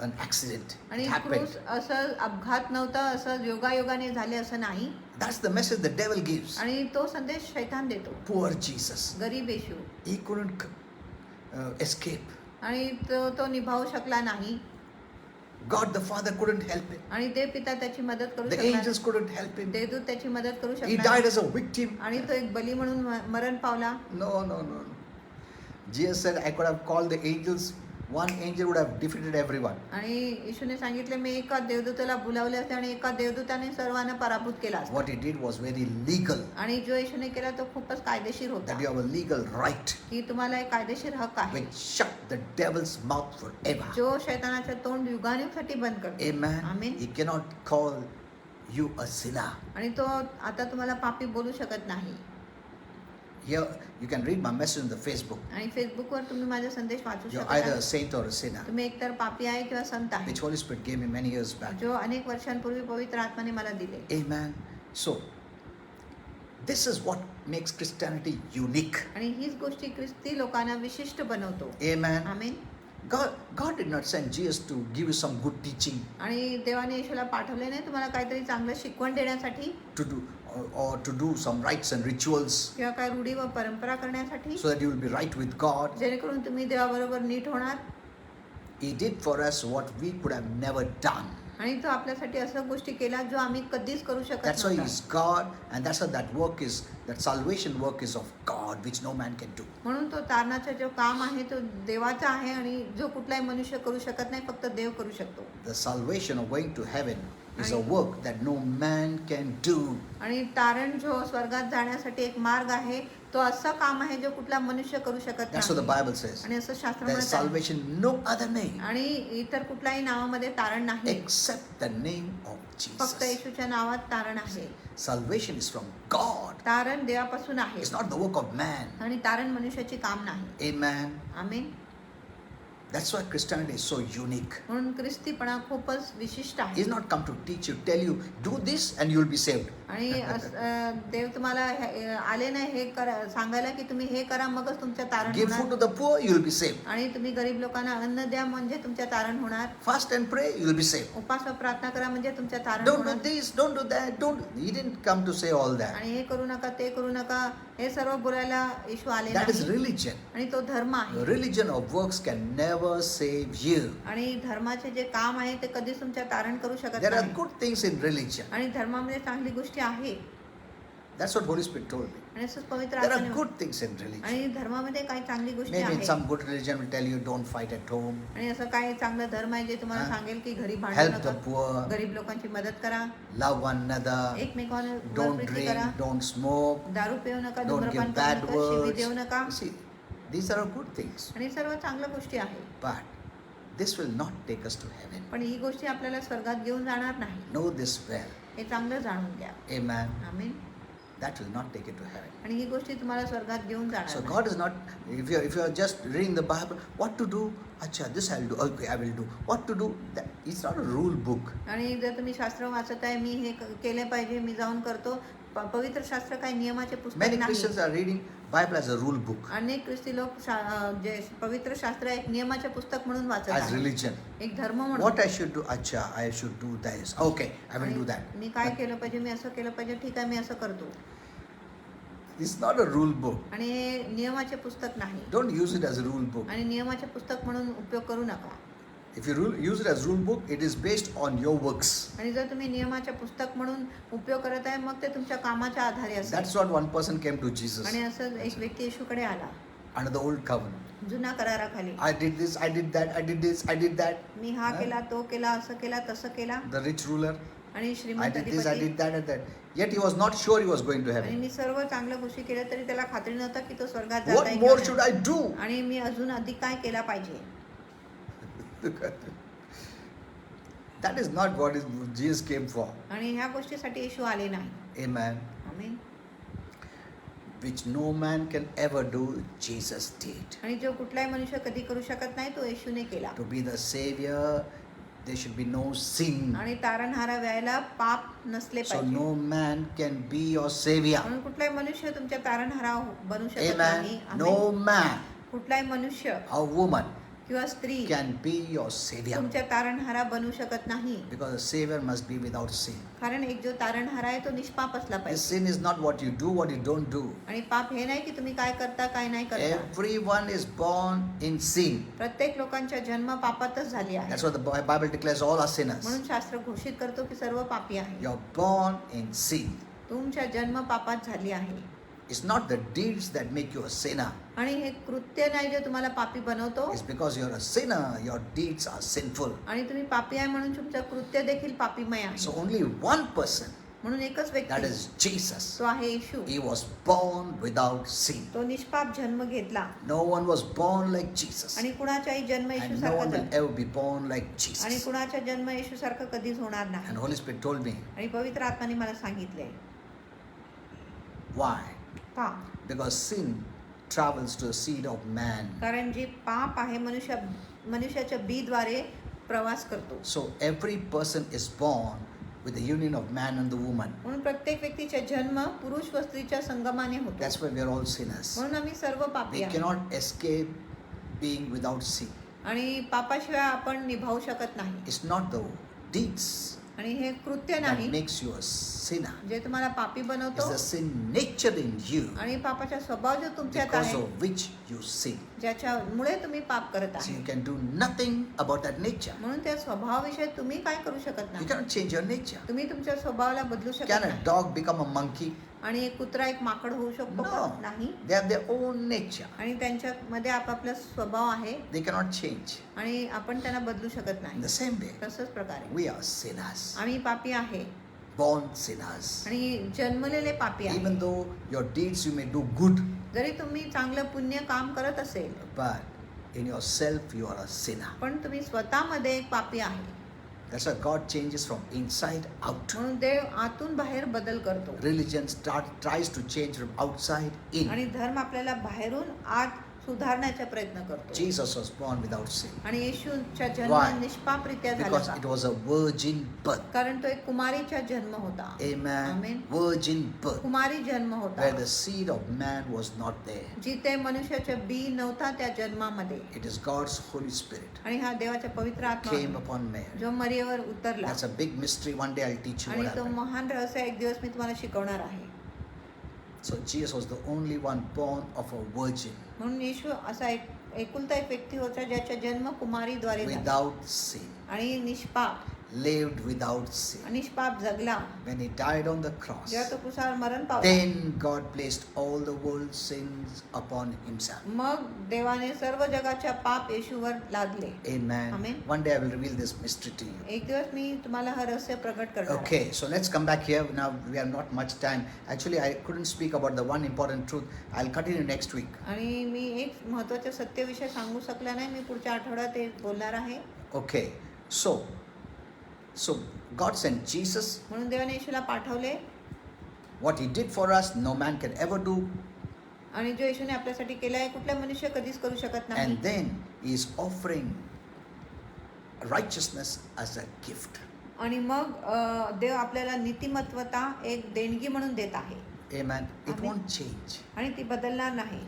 an accident. आणि It happened. क्रूस असं अपघात नव्हता असं योगायोगाने झाले असं नाही. That's the message the devil gives. आणि तो संदेश शैतान देतो. Poor Jesus. गरीब येशू. He couldn't escape. आणि तो निभावू शकला नाही. God the Father couldn't help him. आणि देव पिता त्याची मदत करू The शकला angels couldn't help him. देवदूत त्याची मदत करू He शकला died as a victim. आणि तो एक बली म्हणून मरण पावला. No, no, no, no. Jesus said, I could have called the angels. One angel would have defeated everyone. आणि येशूने सांगितले मी एका देवदूताला बोलावले असते आणि एका देवदूताने सर्वांना पराभूत केला असता. What he did was very legal. आणि जो येशूने केला तो खूपच कायदेशीर होता. That you have a legal right की तुम्हाला एक कायदेशीर हक्क आहे which shut the devil's mouth forever. जो शैतानाचे तोंड युगानुयुगासाठी बंद करतो. Amen. Amen. He cannot call you a sinner. आणि तो आता तुम्हाला पापी बोलू शकत नाही. Here you can read my message on the Facebook. आणि फेसबुकवर तुम्ही माझा संदेश वाचू You're शकता. either a saint or a sinner, तुम्ही एकतर पापी आहे किंवा संत आहे. which Holy Spirit gave me many years back. जो अनेक वर्षांपूर्वी पवित्र आत्माने मला दिले. Amen. So, this is what makes Christianity unique. आणि हीच गोष्टी ख्रिस्ती लोकांना विशिष्ट बनवतो. Amen. Amen. God did not send Jesus to give you some good teaching, आणि देवाने येशूला पाठवले नाही तुम्हाला काहीतरी चांगलं शिकवण देण्यासाठी to do some rites and rituals किंवा काय रूढी व परंपरा करण्यासाठी so that you will be right with God. जेणेकरून तुम्ही देवाबरोबर नीट होणार. He did for us what we could have never done. आणि तो आपल्यासाठी असं गोष्टी केल्या जो आम्ही कधीच करू शकत That's why नव्हतो. He's God, and that's why that work is, that salvation work is of God, which no man can do. म्हणून तो तारणाचा जो काम आहे तो देवाचा आहे आणि जो कुठलाही मनुष्य करू शकत नाही, फक्त देव करू शकतो. The salvation of going to heaven is a आणि- work that no man can do. आणि तारण जो स्वर्गात जाण्यासाठी एक मार्ग आहे, तो असं काम आहे जो कुठला मनुष्य करू शकत That's what the नाही. Bible says. आणि असं शास्त्र There is म्हणत आहे. salvation in no other name आणि इतर कुठल्याही नावामध्ये तारण नाही, except the name of फक्त Jesus. येशूच्या नावात तारण आहे. Salvation is from God. तारण देवापासून आहे It's not the work of man. आणि तारण मनुष्याची काम नाही. Amen. Amen. That's why Christianity is so unique. म्हणून ख्रिस्तीपणा खूपच विशिष्ट आहे. He's not come to teach you, tell you, do this and you'll be saved. आणि देव तुम्हाला आले नाही हे करा सांगायला की तुम्ही हे करा मगच तुमच्या तारण Give food होणार, to the poor, you'll be saved. आणि तुम्ही गरीब लोकांना अन्न द्या म्हणजे तुमच्या तारण होणार, Fast and pray, you'll be saved. उपास व प्रार्थना करा म्हणजे तुमच्या तारण Don't do होणार. this, don't do that, don't. He didn't come to say all that. आणि हे करू नका ते करू नका हे सर्व बोलायला येशू आले That is नाही. religion. आणि तो धर्म The आहे. religion of works can never save you. आणि धर्माचे जे काम आहे ते कधीच तुमच्या तारण करू शकत There are नाही. good things in religion. आणि धर्मामध्ये चांगली गोष्टी आहे. That's what Holy Spirit told me. आणि असंच पवित्र There are आत्म्याने- good things in religion. आणि धर्मामध्ये काही चांगली गोष्टी Maybe in आहेत. some good religion will tell you don't fight at home, आणि असं काही चांगलं धर्म आहे जे तुम्हाला हा. सांगेल की घरी भांडू help the नका, poor, गरीब लोकांची मदत करा, love one another, एकमेकांवर don't प्रीती drink, करा, don't smoke, दारू पिऊ नका, don't धूम्रपान give करू bad नका, शिवी words. देऊ नका. You see, these are good things. आणि सर्व चांगल्या गोष्टी आहेत. But this will not take us to heaven. पण ही गोष्टी आपल्याला स्वर्गात घेऊन जाणार नाही. Know this well. हे चांगलं जाणून घ्या. Amen. आमीन. That will not take you to heaven. आणि ही गोष्टी तुम्हाला स्वर्गात घेऊन So जाणार God is not, if you are just reading the Bible, what to do? Acha, this I'll do. Okay, I will do. What to do? That, it's not a rule book. आणि जर तुम्ही शास्त्र वाचत आहे, मी हे केले पाहिजे, मी जाऊन करतो, पवित्र शास्त्र काही नियमाचे पुस्तक Many नाही. Christians are reading Bible as a rule book, अनेक ख्रिस्ती लोक जे पवित्र शास्त्र एक नियमाचे पुस्तक म्हणून वाचत as आहेत, religion. एक धर्म म्हणून. What I should do? Acha, I should do this. Okay, I will do that. मी काय केलं पाहिजे, मी असं केलं पाहिजे, ठीक आहे मी असं करतो. It's not a rule book. आणि हे नियमाचे पुस्तक नाही. Don't use it as a rule book. आणि नियमाचे पुस्तक म्हणून उपयोग करू नका. If you use it as rule book, it is based on your works. आणि जर तुम्ही नियमाचे पुस्तक म्हणून उपयोग करत आहे मग ते तुमच्या कामाच्या आधारे असेल. That's what one person came to Jesus आणि असं एक व्यक्ती येशूकडे आला under the old covenant. जुना कराराखाली. I did this, I did that, I did this, I did that. मी हा केला, तो केला, असं केला, तसं केला. The rich ruler, आणि I श्रीमंत did this, I Adhipati. did that, and that. Yet he was not sure he was going to आणि heaven. मी सर्व चांगल्या गोष्टी केल्या तरी त्याला खात्री नव्हता की तो स्वर्गात जात What आहे more किंवा should नाही. I do? आणि मी अजून अधिक काय केला पाहिजे. That is not what Jesus came for. आणि ह्या गोष्टीसाठी येशू आले नाही. Amen. आमीन. Which no man can ever do, Jesus did. आणि जो कुठलाही मनुष्य कधी करू शकत नाही तो येशूने केला. To be the Savior, there should be no sin. आणि तारणहारा व्यायला पाप नसले So पाहिजे. no man can be your Savior. म्हणून कुठलाही मनुष्य तुमच्या तारणहारा बनू शकत Amen. नाही. No आमीन. man कुठलाही मनुष्य or woman किंवा स्त्री can be your Savior. तुमच्या तारणहारा बनू शकत नाही. Because the Savior must be without sin. कारण एक जो तारणहारा आहे तो निष्पाप असला This पाहिजे. sin is not what you do, what you don't do. आणि पाप हे नाही की तुम्ही काय करता काय नाही करता. Everyone is born in sin. प्रत्येक लोकांचा जन्म पापातच झाली आहे. That's what the Bible declares all are sinners. म्हणून शास्त्र घोषित करतो की सर्व पापी आहे. You're born in sin. तुमचा जन्म पापात झाली आहे. It's not the deeds that make you a sinner. आणि हे कृत्य नाही जे तुम्हाला पापी बनवतो. It's because you're a sinner, your deeds are sinful. आणि तुम्ही पापी आहे म्हणून तुमचं कृत्य देखील पापीमय आहे. So only one person, म्हणून एकच that व्यक्ती is Jesus. तो आहे येशू. He was born without sin. तो निष्पाप जन्म घेतला. No one was born like Jesus. आणि कुणाचाही जन्म येशू And no one सारखा will ever be born like आणि Jesus. कुणाचा जन्म येशू सारखं कधीच होणार नाही. And Holy Spirit told me, आणि पवित्र आत्माने मला सांगितले why? का Because sin travels to the seed of man. कारण जे पाप आहे मनुष्याच्या बीद्वारे प्रवास करतो. So every person is born with the union of man and the woman. म्हणून प्रत्येक व्यक्तीचा जन्म पुरुष व स्त्रीच्या संगमाने होतो. That's why we are all sinners. म्हणून आम्ही सर्व पापी We आहे. cannot escape being without sin. आणि पापाशिवाय आपण निभावू शकत नाही. It's not the deeds. आणि हे कृत्य that नाही makes you a sinner. जे तुम्हाला पापी It's बनवतो the sin nature in you आणि पापाचा स्वभाव जो तुमच्यात because आहे of which you sin. ज्याच्यामुळे तुम्ही पाप करत So आहे you can do nothing about that nature. म्हणून त्या स्वभावाविषयी तुम्ही काय करू शकत You नाही cannot change your nature. तुम्ही तुमच्या स्वभावाला बदलू शकत Can a नाही dog become a monkey? आणि एक कुत्रा एक माकड होऊ शकतो का? No. नाही They have their own nature. आणि त्यांच्यामध्ये आपापला स्वभाव आहे They cannot change. आणि आपण त्यांना बदलू शकत In नाही the same way, तसंच प्रकारे we are sinners, आम्ही पापी आहे born sinners. आणि जन्मलेले पापी आहे Even though your deeds you may do good, जरी तुम्ही चांगलं पुण्य काम करत असेल but in yourself you are a sinner. पण तुम्ही स्वतःमध्ये एक पापी आहे That's why God changes from inside out. म्हणून देव आतून बाहेर बदल करतो Religion tries to change from outside in. आणि धर्म आपल्याला बाहेरून आत सुधारण्याचा प्रयत्न करतो Jesus was born without sin आणि येशूचा Why? जन्म निष्पापरित्या because झाला it was a virgin birth. कारण तो एक कुमारीचा जन्म होता Amen. Amen. Virgin birth. कुमारी जन्म होता Where the seed of man was not there. जिथे मनुष्याचा बी नव्हता त्या जन्मामध्ये It is God's Holy Spirit आणि हा देवाचा पवित्र came आत्मा upon Mary. जो मरियेवर उतरला That's a big mystery. One day I'll teach you आणि what तो happened. महान रहस्य एक दिवस मी तुम्हाला शिकवणार आहे So Jesus was the only one born of a virgin म्हणून येशू असा एक एकुलता एक व्यक्ती होता ज्याचा जन्म कुमारीद्वारे झाला without sin, आणि निष्पाप lived without sin. निष्पाप जगला When he died on the cross, जेव्हा तो कुसार मरण पावला then God placed all the world's sins upon himself. मग देवाने सर्व जगाच्या पाप येशूवर लादले Amen. Amen. One day I will reveal this mystery to you. एक दिवस मी तुम्हाला हा रहस्य प्रकट करणार आहे. Okay, so let's come back here. Now we have not much time. Actually, I couldn't speak about the one important truth. I'll continue next week. आणि मी एक महत्त्वाच्या सत्यविषय सांगू शकला नाही मी पुढच्या आठवड्यात ते बोलणार आहे Okay, so God sent Jesus. म्हणून देवाने येशूला पाठवले What he did for us, no man can ever do. आणि जो येशूने आपल्यासाठी केला आहे कुठला मनुष्य कधीच करू शकत नाही And then he is offering righteousness as a gift. आणि मग देव आपल्याला नीतिमत्वता एक देणगी म्हणून देत आहे Amen. It Amen. won't change आणि ती बदलणार नाही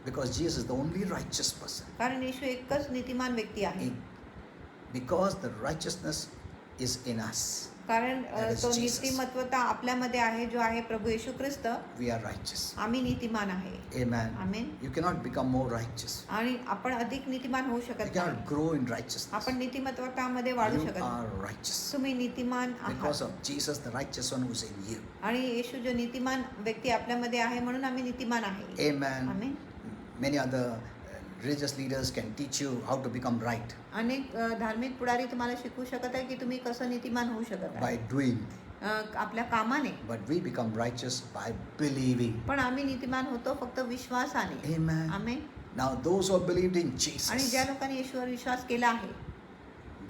because Jesus is the only righteous person. कारण येशू एकच नीतिमान व्यक्ती आहे Because the righteousness is in us, कारण That is तो Jesus. नीतिमत्वता आपल्यामध्ये आहे जो आहे प्रभू येशू ख्रिस्त we are righteous. आम्ही नीतिमान आहे Amen. Amen You cannot become more righteous. आणि आपण अधिक नीतिमान होऊ You शकत cannot नाही grow in righteousness. आपण नीतिमत्वतामध्ये वाढू You शकत नाही are righteous तुम्ही नीतिमान because आहात of Jesus, the righteous one who's in you. आणि येशू जो नीतिमान व्यक्ती आपल्यामध्ये आहे म्हणून आम्ही नीतिमान आहे Amen. Amen Many other religious leaders can teach you how to become right अनेक धार्मिक पुढारी तुम्हाला शिकवू शकत आहे की तुम्ही कसं नीतिमान होऊ शकत by आहे doing, आपल्या कामाने but we become righteous by believing. पण आम्ही नीतिमान होतो फक्त विश्वासाने Amen. Amen Now, those who have believed in आणि Jesus, ज्या लोकांनी येशूवर विश्वास केला आहे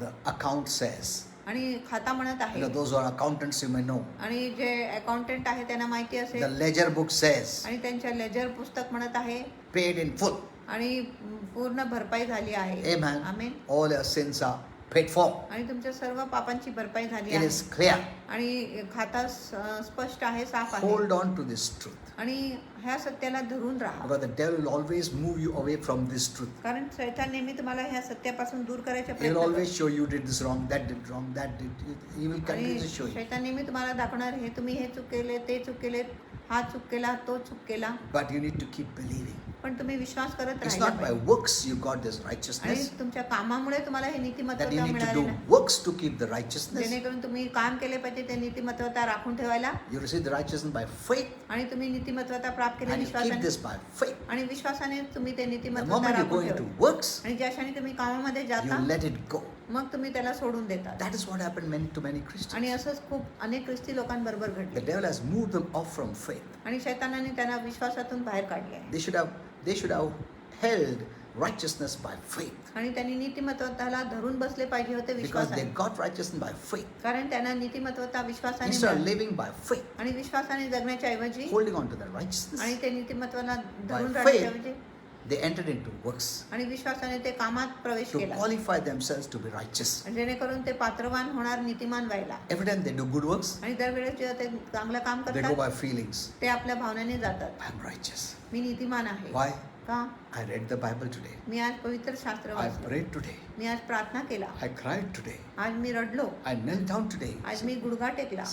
the account says, आणि खाता म्हणत you आहे know, those who are accountants, you may know. आणि जे अकाउंटंट आहे त्यांना माहिती The असेल ledger book says, आणि त्यांच्या लेजर पुस्तक म्हणत आहे paid in full. आणि पूर्ण भरपाई झाली आहे Amen. Amen All your sins are paid for. आणि तुमच्या सर्व पापांची भरपाई झाली It आहे is clear. आणि खाता स्पष्ट आहे साफ आहे Hold on to this truth. आणि ह्या सत्याला धरून राहा Because the devil will always move you away from this truth. कारण शैतान नेहमी तुम्हाला ह्या सत्यापासून दूर करायचा He will प्रयत्न always करतो. show you did this wrong, that did wrong, that did. He will continue to आणि show you. शैतान नेहमी तुम्हाला दाखवणार हे तुम्ही हे चूक केले ते चूक केले हा चूक केला तो चूक केला But you need to keep believing. पण तुम्ही विश्वास करत It's राहिला not by पाहिजे. works you got this आणि righteousness. तुमच्या कामामुळे तुम्हाला हे That you नीतिमत्वता need to मिळाली do नाही works to keep the righteousness. जेणेकरून तुम्ही काम केले पाहिजे ते नीतिमत्वता राखून ठेवायला You receive the righteousness by faith, आणि तुम्ही नीतिमत्वता प्राप्त केली and you keep विश्वासाने this by faith. आणि विश्वासाने तुम्ही ते The नीतिमत्वता moment you go राखून into ठेवा works, आणि ज्या क्षणी तुम्ही कामामध्ये जाता you let it go. मग तुम्ही त्याला सोडून देता That is what happened to many Christians. आणि असंच खूप अनेक ख्रिस्ती लोकांबरोबर The घडले devil has moved them off from faith. आणि शैतानाने त्यांना विश्वासातून बाहेर काढले आहे They should have held righteousness by faith आणि त्यांनी नीतिमत्वताला धरून बसले पाहिजे होते because विश्वासाने they got righteousness by faith कारण त्यांना नीतिमत्वता विश्वासाने instead of मिळाली. living by faith, आणि विश्वासाने जगण्याच्या ऐवजी holding on to the righteousness. आणि ते नीतिमत्वाला धरून By राहण्याच्या faith, ऐवजी they entered into works आणि विश्वासाने ते कामात प्रवेश to केला qualify themselves to be righteous. जेणेकरून ते पात्रवान होणार नीतिमान व्हायला Every time they do good works, आणि दरवेळेस जेव्हा ते चांगलं काम they go करतात by feelings. ते आपल्या भावनेने जातात I'm righteous. मी नीतिमान आहे Why? का? I read the Bible today. मी आज पवित्र शास्त्र I वाचलं. prayed today. मी आज प्रार्थना केला. I cried today. आज मी रडलो. I knelt down today. आज मी गुडघा टेकला.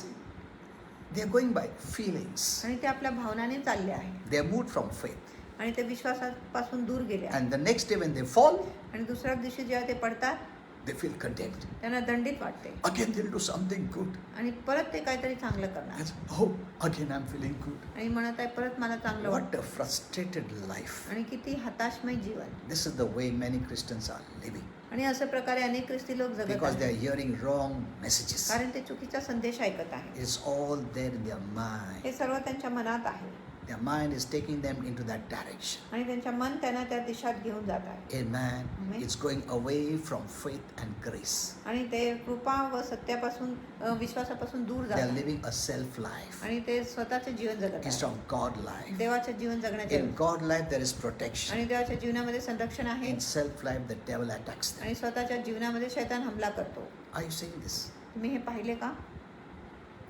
They are going by feelings. आणि ते आपल्या भावनाने चालले आहे. They are moved from faith. आणि ते विश्वासापासून दूर गेले आहे. And the next day when they fall, आणि दुसऱ्या दिवशी जेव्हा ते पडतात they feel condemned. त्यांना दंडित वाटते. Again they'll do something good. आणि परत ते काहीतरी चांगलं करणार. And oh, again I'm feeling good. आणि म्हणत आहे परत मला चांगलं What वाटतं. a frustrated life. आणि किती हताशमय जीवन. This is the way many Christians are living. आणि अशा प्रकारे अनेक ख्रिस्ती लोक जगत Because they आहेत. are hearing wrong messages. कारण ते चुकीचा संदेश ऐकत आहेत. It's all there in their mind. हे सर्व त्यांच्या मनात आहे. Their mind is taking them into that direction. आणि त्यांच्या मन त्यांना त्या दिशेत घेऊन जात आहे. Amen. Amen. It's going away from faith and grace. आणि ते कृपा व सत्यापासून विश्वासापासून दूर They जात are आहेत. living a self life आणि ते स्वतःचे जीवन जगत instead आहेत. of God life. देवाचे जीवन जगण्याचे. In God life there is protection. आणि देवाच्या जीवनामध्ये संरक्षण आहे. In self life the devil attacks them. आणि स्वतःच्या जीवनामध्ये शैतान हमला करतो. Are you seeing this? तुम्ही हे पाहिले का?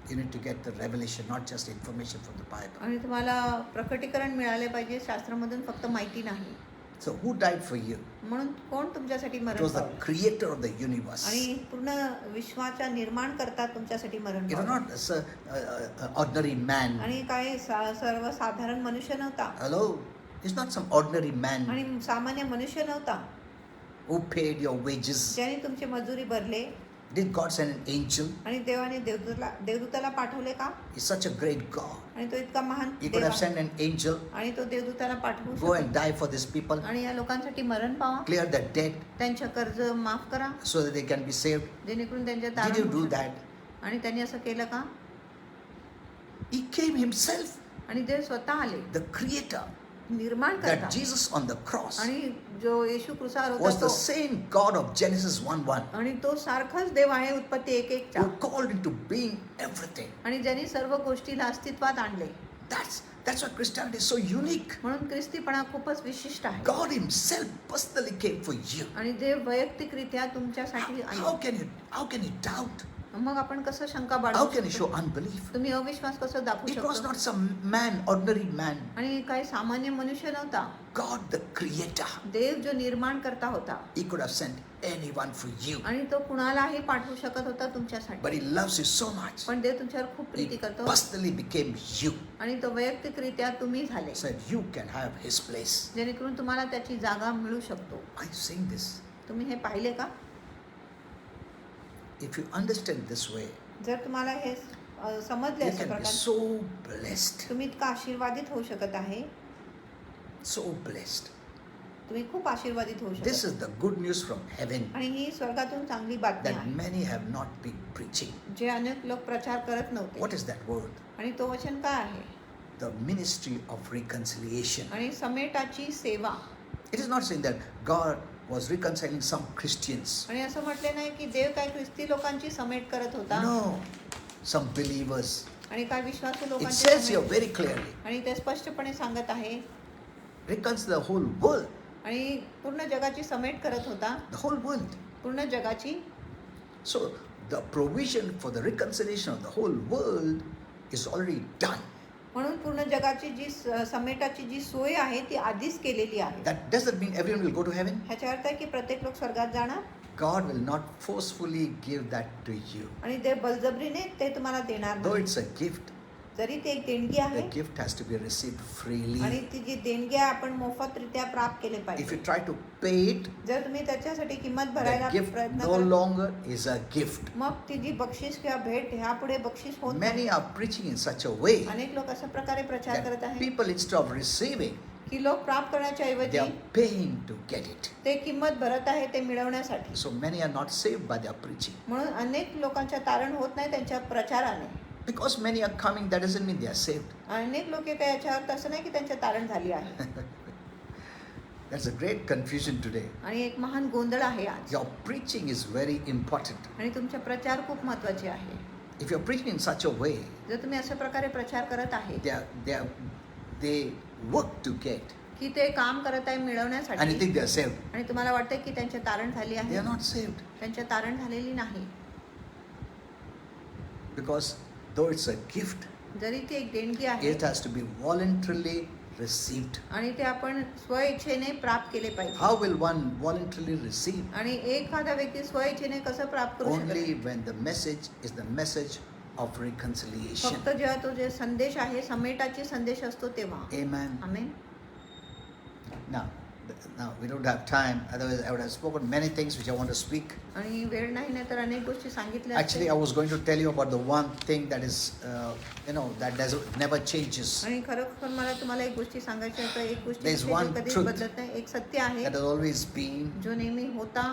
You need to get the revelation, not just information from the Bible. आणि तुम्हाला प्रकटीकरण मिळाले पाहिजे, शास्त्रामधून फक्त माहिती नाही. So who died for you? म्हणून कोण तुमच्यासाठी It मरण was the पावले? creator of the universe. आणि पूर्ण विश्वाचा निर्माण करता तुमच्यासाठी मरण It was पावले. not a ordinary man. आणि काही सर्वसाधारण मनुष्य नव्हता. Hello? It's not some ordinary man आणि सामान्य मनुष्य नव्हता who paid your wages. ज्याने तुमची मजुरी भरले. Did God send an angel? आणि देवाने देवदूताला पाठवले का? He's such a great God. आणि तो इतका महान He could देव have आहे. sent an angel, आणि तो देवदूताला पाठवू go शकतो. and die for these people, आणि या लोकांसाठी मरण पावा, clear their debt त्यांच्या कर्ज माफ करा, so that they can be saved. जेणेकरून त्यांच्या Did तारण you होऊ do शकेल. that? आणि त्यांनी असं केलं का? He came himself, आणि देव स्वतः आले, the creator. निर्माण That करता. Jesus on the cross आणि जो येशू क्रूसावर was होता the तो, same God of Genesis 1:1 आणि तो सारखाच देव आहे उत्पत्ती 1:1 who called into being everything. आणि ज्यांनी सर्व गोष्टीला अस्तित्वात आणले. That's why Christianity is so unique. म्हणून ख्रिस्तीपणा खूपच विशिष्ट आहे. God himself personally came for you. आणि देव वैयक्तिकरित्या तुमच्यासाठी How आले. can you doubt? मग आपण कसं शंका How बाळगू can you show शकतो? unbelief? तुम्ही अविश्वास कसं दाखवू It was शकतो? not some man, ordinary man. आणि काही सामान्य मनुष्य नव्हता. God the creator. देव जो निर्माण करता होता. He could have sent anyone for you. आणि तो कुणालाही पाठवू शकत होता तुमच्यासाठी. But he loves you so much. पण देव तुमच्यावर खूप He प्रीती करतो. personally became you. आणि तो वैयक्तिकरित्या तुम्ही झाले, So that you can have his place. जेणेकरून तुम्हाला त्याची जागा मिळू शकतो. Are you seeing this? तुम्ही हे पाहिले का? If you understand this way, जर तुम्हाला हे समजले you अशा can be प्रकारे, so blessed. तुम्ही इतका आशीर्वादित होऊ शकत आहे. So blessed. तुम्ही खूप आशीर्वादित होऊ This शकता. is the good news from heaven आणि ही स्वर्गातून चांगली बातमी that आहे, many have not been preaching. जे अनेक लोक प्रचार करत नव्हते. What is that word? आणि तो वचन काय आहे? The ministry of reconciliation. आणि समेटाची सेवा. It is not saying that God was reconciling some Christians. आणि असं म्हटले नाही की देव काय ख्रिस्ती लोकांची समेट करत होता. No, some believers. आणि काय विश्वासू It लोकांची says here समेट. very clearly, आणि ते स्पष्टपणे सांगत आहे. reconcile the whole world. आणि पूर्ण जगाची समेट करत होता. The whole world. पूर्ण जगाची. So the provision for the reconciliation of the whole world is already done. म्हणून पूर्ण जगाची जी समेटाची जी सोय आहे ती आधीच केलेली आहे. That doesn't mean everyone will go to heaven. ह्याचा अर्थ आहे की प्रत्येक लोक स्वर्गात जाणार. God will not forcefully give that to you. आणि ते बळजबरीने ते तुम्हाला देणार Though नाही. it's a gift, जरी ती एक देणगी the आहे. gift has to be received आणि freely. ती जी देणगी आहे आपण मोफतरित्या प्राप्त केले If पाहिजे. you try to pay it, जर तुम्ही त्याच्यासाठी किंमत भरायला the gift प्रयत्न no करा, longer is a gift. मग ती जी बक्षीस किंवा भेट ह्यापुढे बक्षीस होत नाही. Many are preaching in such a way अनेक लोक अशा प्रकारे प्रचार करत that आहेत people, instead of receiving, की लोक प्राप्त करण्याच्या they ऐवजी are paying to get it. ते किंमत भरत आहे ते मिळवण्यासाठी. So many are not saved by their preaching. म्हणून अनेक लोकांच्या तारण होत नाही त्यांच्या प्रचाराने. Because many are coming, that doesn't mean they are saved. अनेक लोक येतात याच्यावर तसं नाही की त्यांच्या तारण झाली आहे. That's a great confusion today. आणि एक महान गोंधळ आहे आज. Your preaching is very important. आणि तुमचे प्रचार खूप महत्त्वाचे आहे. If you're preaching in such a way, जर तुम्ही अशा प्रकारे प्रचार करत आहे they work to get, की ते काम करत आहे and you मिळवण्यासाठी, think they are saved. आणि तुम्हाला वाटतं की त्यांचे तारण झाली They आहे. are not saved. त्यांच्या तारण झालेली नाही. Because though it's a gift, जरी ती एक देणगी आहे, it has to be voluntarily received. आणि ते आपण स्वइच्छेने प्राप्त केले पाहिजे. How will one voluntarily receive? आणि एखादा व्यक्ती स्वइच्छेने कसं प्राप्त करू Only शकतो? when the message is the message of reconciliation. फक्त जेव्हा तो जे संदेश आहे समेटाची संदेश असतो तेव्हा. Amen. Amen. Now we don't have time. Otherwise, I would have spoken many things which I want to speak. आणि वेळ नाही ना तर अनेक गोष्टी सांगितल्या Actually, I was going to tell you about the one thing that is, that never changes. आणि खरोखर मला तुम्हाला एक गोष्टी सांगायच्या आहेत. एक गोष्टी There is जो one कधीच truth बदलत नाही. एक सत्य आहे That has always been, जो नेहमी होता,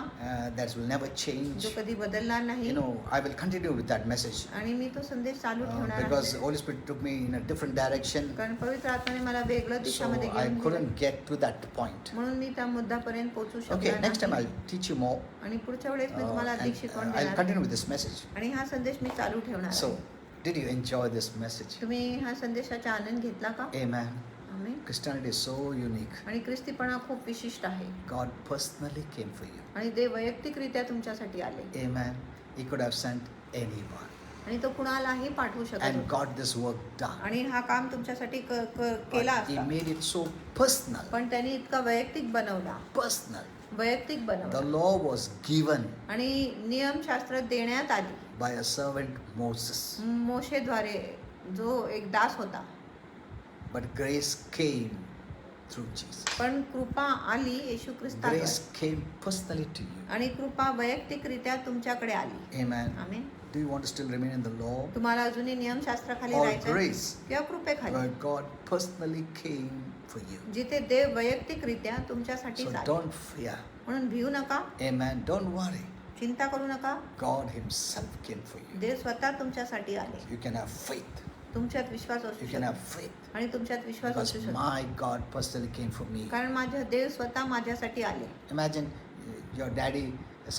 that will never change. जो कधी बदलणार नाही. I will continue with that message आणि मी तो संदेश चालू ठेवणार because आहे. Holy Spirit took me in a different direction, कारण पवित्र आत्म्याने मला वेगळ्या so दिशामध्ये I घेऊन गेलं. couldn't get to that point. म्हणून मी त्या मुद्द्यापर्यंत पोहोचू Okay, शकणार next time नाही. I'll teach you more, आणि पुढच्या वेळेस मी तुम्हाला अधिक and शिकवण I'll देणार continue आहे. with this message. आणि हा संदेश मी चालू ठेवणार So, आहे. did you enjoy this message? तुम्ही हा संदेशाचा आनंद घेतला का? Amen. Amen. Christianity is so unique. आणि ख्रिस्तीपणा खूप विशिष्ट आहे. God personally came for you. आणि ते वैयक्तिकरित्या तुमच्यासाठी आले. Amen. He could have sent anyone आणि तो कुणालाही पाठवू शकत and होता. got this work done. आणि हा काम तुमच्यासाठी केला But he असता. made it so personal. पण त्यांनी इतका वैयक्तिक बनवला. Personal. वैयक्तिक The बनवला. law was given आणि नियमशास्त्र देण्यात आली by a servant Moses. मोशेद्वारे, जो एक दास होता. But grace came through Jesus. पण कृपा आली येशू ख्रिस्ताद्वारे. Grace came personally to you. आणि कृपा वैयक्तिकरित्या तुमच्याकडे आली. Amen. Amen. Do you want to still remain in the law? तुम्हाला अजूनही नियमशास्त्राखाली Or राहायचं आहे? grace, किंवा कृपेखाली, where God personally came for you. जिथे देव वैयक्तिकरित्या तुमच्यासाठी So आले. don't fear. म्हणून भिऊ नका, Amen. Don't worry. चिंता करू नका. God Himself came for you. देव स्वतः तुमच्यासाठी आले. You can have faith. तुमच्यात विश्वास असू You can have शकतो. faith. आणि तुमच्यात विश्वास Because असू शकतो. my God personally came for me. कारण माझे देव स्वतः माझ्यासाठी आले. Imagine your daddy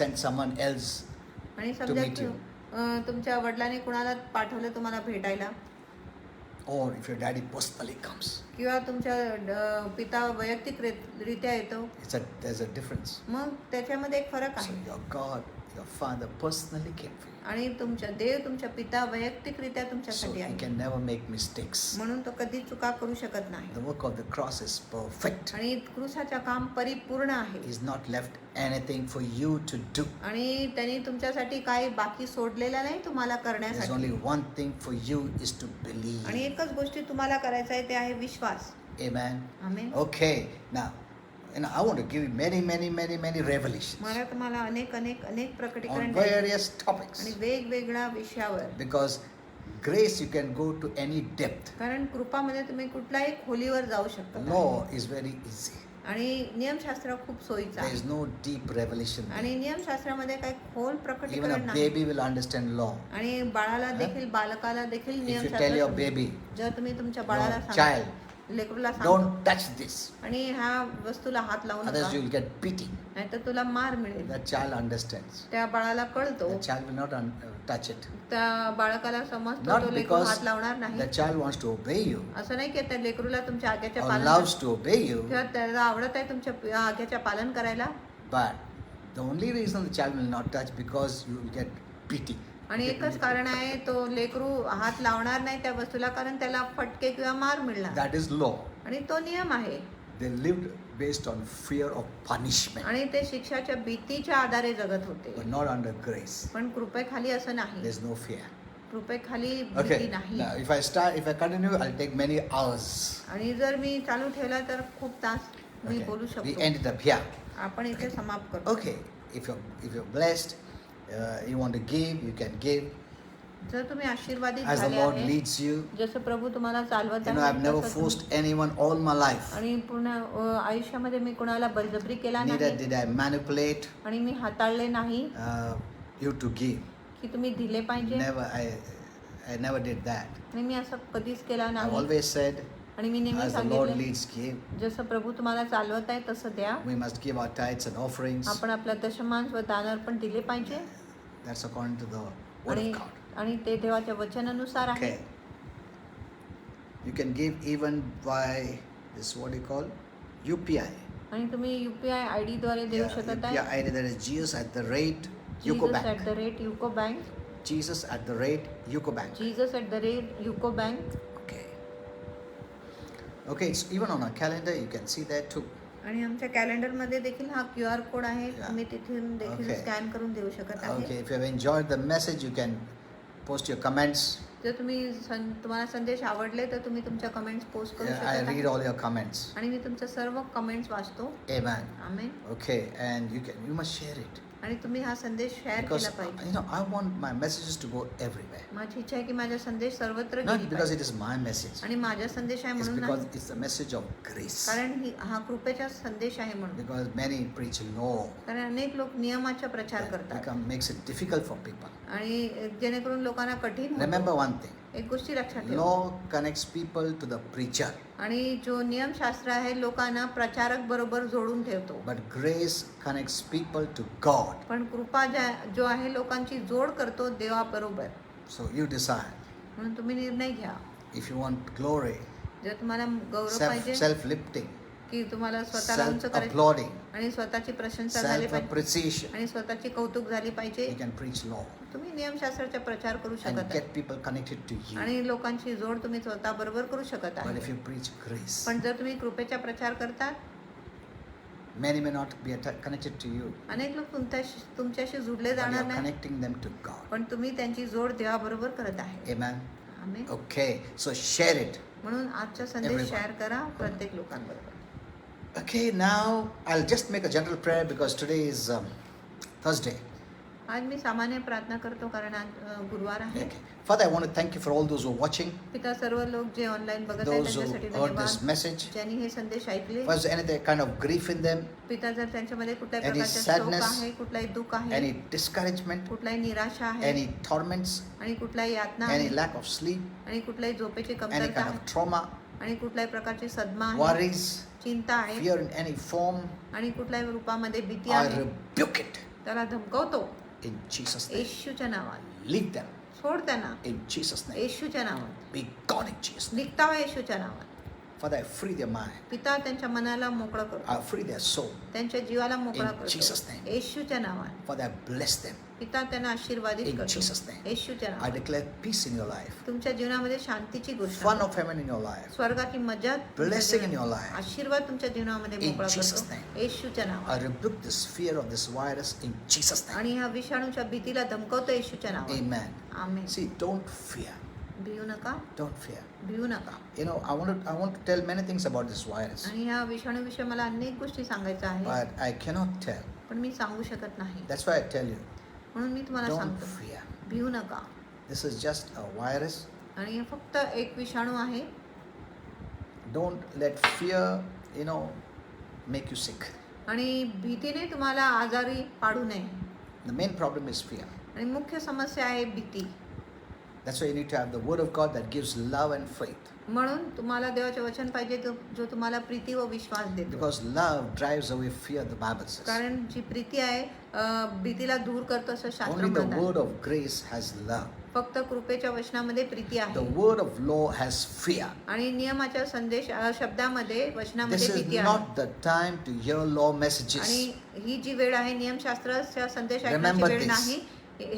sent someone else आणि to समजा meet you. तुमच्या वडिलांनी कुणाला पाठवलं तुम्हाला भेटायला, Or if your daddy personally comes. किंवा तुमच्या पिता वैयक्तिकरित्या येतो, There's a difference. मग त्याच्यामध्ये एक फरक So आहे. your God, your Father personally came for you. आणि तुमच्या देव तुमच्या पिता वैयक्तिकरित्या So तुमच्यासाठी He आहे. can never make mistakes. म्हणून तो कधी चुका करू शकत नाही. The work of the cross is perfect. आणि क्रूसाचं काम परिपूर्ण आहे. He's not left anything for you to do. आणि त्यांनी तुमच्यासाठी काही बाकी सोडलेलं नाही तुम्हाला There's करण्यासाठी. only one thing for you is to आणि believe. एकच गोष्टी तुम्हाला करायचं आहे ते आहे विश्वास. Amen. Amen. Okay, now, I want to give you many revelations मला तुम्हाला अनेक on प्रकटीकरण द्यायचे. various topics. आणि वेगवेगळ्या विषयावर. Because grace, you can go to any depth. कारण कृपामध्ये तुम्ही कुठल्याही खोलीवर जाऊ शकता. Law is very easy. आणि नियमशास्त्र खूप सोयीचं There is आहे. no deep revelation there. आणि नियमशास्त्रामध्ये काही खोल Even प्रकटीकरण a नाही. baby will understand law. आणि बाळाला देखील, बालकाला देखील If you tell नियमशास्त्र your समजेल. baby, जेव्हा तुम्ही तुमच्या बाळाला your सांगा, child, लेकरूला सांगा, don't touch this, आणि ह्या वस्तूला हात लावू otherwise नका, you will get beating. नाहीतर तुला मार मिळेल. That child understands. त्या बाळाला कळतो, The child will not touch it. त्या बाळकाला समजतो, Not तो लेकरू because हात लावणार नाही. the child wants to obey you असं नाही की त्या लेकरूला तुमच्या आज्ञाच्या or पालन loves to obey you, किंवा त्याला आवडत आहे तुमच्या आज्ञाच्या पालन करायला. but the only reason the child will not touch because you will get beating. आणि एकच कारण आहे, तो लेकरू हात लावणार नाही त्या वस्तूला कारण त्याला फटके किंवा मार मिळणार. That is law. आणि तो नियम आहे. They lived based on fear of punishment, आणि ते शिक्षाच्या भीतीच्या आधारे जगत होते. but not under grace. पण कृपेखाली असं नाही. There's no fear. कृपेखाली भीती Okay. नाही. Now, if I continue, I'll take many hours. आणि जर मी चालू ठेवला तर खूप तास मी Okay. बोलू We शकतो. end it up here. आपण इथे समाप्त करतो. Okay. If you're blessed, you want to give, you can give जर तुम्ही आशीर्वादित as the झाले Lord आहे, leads you. जसं प्रभू तुम्हाला चालवत You know, I've never तसं forced anyone all my life. आणि पूर्ण आयुष्यामध्ये मी कोणाला बळजबरी केला Neither नाही did I manipulate आणि मी हाताळले नाही you to give. की तुम्ही दिले पाहिजे. Never. I never did that. आणि मी असं कधीच केला I've नाही. always said, आणि मी नेहमी as the Lord सांगितले, leads, give. जसं प्रभू तुम्हाला चालवत आहे तसं द्या. We must give our tithes and offerings. आपण आपल्या दशमांश व दानार पण दिले पाहिजे. That's according to the word आणि of God. आणि ते देवाच्या वचनानुसार आहे. Okay. You can give even by this, what do you call, UPI. आणि तुम्ही UPI ID द्वारे देऊ Yeah, शकत UPI आहे. ID, that is Jesus@UCO Jesus Bank. at the rate UCO Bank. Jesus@UCO Bank. Jesus at the rate UCO Bank. Okay. Okay, it's even on our calendar, you can see that too. आणि आमच्या कॅलेंडरमध्ये देखील हा QR code आहे. Yeah. तुम्ही तिथून देखील Okay. Scan करून देऊ शकत आहे. Okay, if you have enjoyed the message, you can post your comments. जर तुम्हाला संदेश आवडले तर तुम्ही तुमच्या कमेंट्स पोस्ट करू I शकता. read all your comments. आणि मी तुमच्या सर्व कमेंट्स वाचतो. Amen. Amen. Okay, and you must share it. आणि तुम्ही हा संदेश शेअर Because केला पाहिजे. I want my messages to go everywhere. माझी इच्छा आहे की माझा संदेश सर्वत्र Not गेली because पाहिजे. it is my message. आणि माझा संदेश आहे It's म्हणून because नाही. it's the message of grace. कारण हा कृपेचा संदेश आहे म्हणून. Because many preach law. कारण अनेक लोक नियमाचा प्रचार करतात. Makes it difficult for people. आणि जेणेकरून लोकांना कठीण होतं. Remember one thing. एक गोष्टी लक्षात ठेवा. Law connects people to the preacher. आणि जो नियमशास्त्र आहे लोकांना प्रचारक बरोबर जोडून ठेवतो. But grace connects people to God. पण कृपा जो आहे लोकांची जोड करतो देवाबरोबर. So you decide. म्हणून तुम्ही निर्णय घ्या. If you want glory, जर तुम्हाला गौरव पाहिजे self-lifting, की तुम्हाला स्वतःला उंच करायचं self-applauding, आणि स्वतःची प्रशंसा झाली पाहिजे self-appreciation, आणि स्वतःची कौतुक झाली पाहिजे. you can preach law तुम्ही नियमशास्त्राचा प्रचार करू and शकत get people connected to you. आणि लोकांची जोड तुम्ही स्वतः बरोबर करू शकत But if आहे. you preach grace, पण जर तुम्ही कृपेचा प्रचार करता many may not be connected to you. अनेक लोक तुमच्याशी जुडले But you जाणार are नाही. connecting them to God. पण तुम्ही त्यांची जोड देवाबरोबर करत आहे. Amen. Amen. Okay, so share it. म्हणून आजचा संदेश Everyone. शेअर करा प्रत्येक लोकांबरोबर. Okay, now I'll just make a general prayer because today is Thursday. आज मी सामान्य प्रार्थना करतो कारण आज गुरुवार आहे. Okay. Father, I want to thank you for all those who are watching, पिता सर्व लोक जे ऑनलाईन बघत आहेत those who त्यांच्यासाठी heard this धन्यवाद. message. ज्यांनी हे संदेश ऐकले. Was there any kind of grief in them, पिता जर त्यांच्यामध्ये कुठल्याही Any प्रकारचा शोक sadness? आहे, कुठलाही दुःख आहे, any discouragement, कुठलाही निराशा आहे, any torments, आणि कुठलाही यातना any आहे, lack of sleep, आणि कुठल्याही झोपेची any कमतरता kind आहे, of trauma, आणि कुठल्याही प्रकारची सदमा आहे, worries, चिंता आहे, fear in any form, आणि कुठल्याही रूपामध्ये भीती I आहे, rebuke it त्याला धमकवतो in Jesus' name. येशूच्या नावात. Leave them सोड त्यांना in Jesus' name. येशूच्या नावात. Be gone in Jesus' name. निघता येशूच्या नावात. Father, I free their mind. पिता त्यांच्या मनाला मोकळं करतो, I free their soul. त्यांच्या जीवाला मोकळा In Jesus' करतो name. येशूच्या नावात. Father, I bless them. पिता त्यांना आशीर्वादित In करतो Jesus' name. येशूच्या I नावात. declare peace in your life, तुमच्या जीवनामध्ये शांतीची गोष्ट fun of heaven in your life, स्वर्गाची मजा तुमच्या blessing in जीवनात- your life. आशीर्वाद तुमच्या जीवनामध्ये In मोकळा Jesus' करतो name. येशूच्या I नावात. rebuke this fear of this virus in Jesus' name. आणि ह्या विषाणूच्या भीतीला धमकवतो येशूच्या नावात. Amen. Amen. See, don't fear. भिऊ नका, Don't fear. भिऊ नका. You know, I want to tell many things about this virus, आणि ह्या विषाणूविषयी मला अनेक गोष्टी सांगायच्या आहे, but I cannot tell. पण मी सांगू शकत नाही. That's why I tell you, म्हणून मी तुम्हाला don't सांगतो fear. भिऊ नका. This is just a virus. आणि हे फक्त एक विषाणू आहे. Don't let fear, make you sick. आणि भीतीने तुम्हाला आजारी पाडू नये. The main problem is fear. आणि मुख्य समस्या आहे भीती. That's why you need to have the word of God that gives love and faith. म्हणून तुम्हाला देवाचे वचन पाहिजे जो तुम्हाला प्रीती व विश्वास देतो. Because love drives away fear, the Bible says. कारण जी प्रीती आहे भीतीला दूर करतो असं शास्त्र Only the म्हणतात. word of grace has love. फक्त कृपेच्या वचनामध्ये प्रीती The आहे. word of law has fear. आणि नियमाच्या शब्दामध्ये This वचनामध्ये is भीती आहे. not the time to hear law messages. आणि ही जी वेळ आहे नियमशास्त्राचा संदेश ऐकण्याची Remember वेळ this. नाही,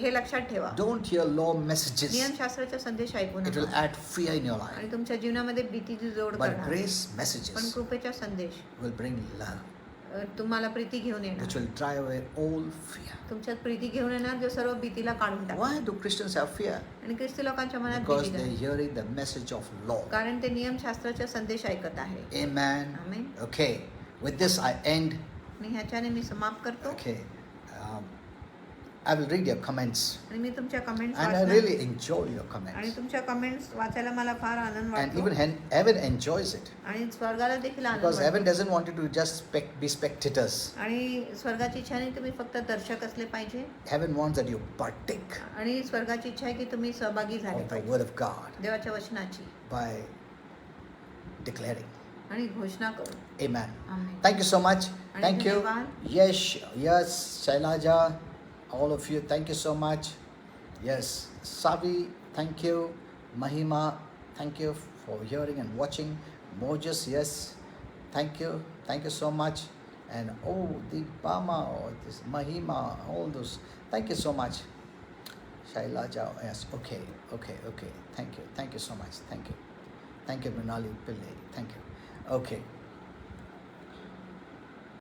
हे लक्षात ठेवा. Don't hear law messages. नियमशास्त्राचा संदेश ऐकू It will नका add fear in your life. आणि तुमच्या जीवनामध्ये भीतीची जोड But करणार. grace पण messages कृपेचा संदेश will bring love, तुम्हाला प्रीती घेऊन which येणार. will drive away all fear. तुमच्यात प्रीती घेऊन येणार जो सर्व भीतीला काढून टाकणार. Why do Christians have fear? आणि ख्रिस्ती लोकांच्या मनात Because भीती they're नाही. hearing the message of law. कारण ते नियमशास्त्राचा संदेश ऐकत आहे. Amen. Amen. Okay. With this, I end. आणि ह्याच्याने मी समाप्त करतो. Okay. I will read your comments. आणि मी तुमच्या कमेंट्स And I वाचणार. really enjoy your आणि comments. तुमच्या कमेंट्स वाचायला मला फार आनंद And वाटतो. even heaven enjoys it. आणि स्वर्गाला देखील आनंद Because heaven वाटतो. doesn't want you to just be spectators. आणि स्वर्गाची इच्छा नाही तुम्ही फक्त दर्शक असले पाहिजे. Heaven wants that you partake आणि स्वर्गाची इच्छा आहे की तुम्ही सहभागी झाले of the पाहिजे word of God देवाच्या वचनाची by declaring. आणि घोषणा करू. Amen. Amen. Thank you so much. आणि Thank you. धन्यवाद. Yes, Shailaja, all of you, thank you so much. Yes, Savi, thank you. Mahima, thank you for hearing and watching. Moses, yes, thank you. Thank you so much. And Deepama, this Mahima, all those, thank you so much. Shailaja, yes, okay. Thank you so much. Thank you, Mrinali Pillai. Thank you. Okay.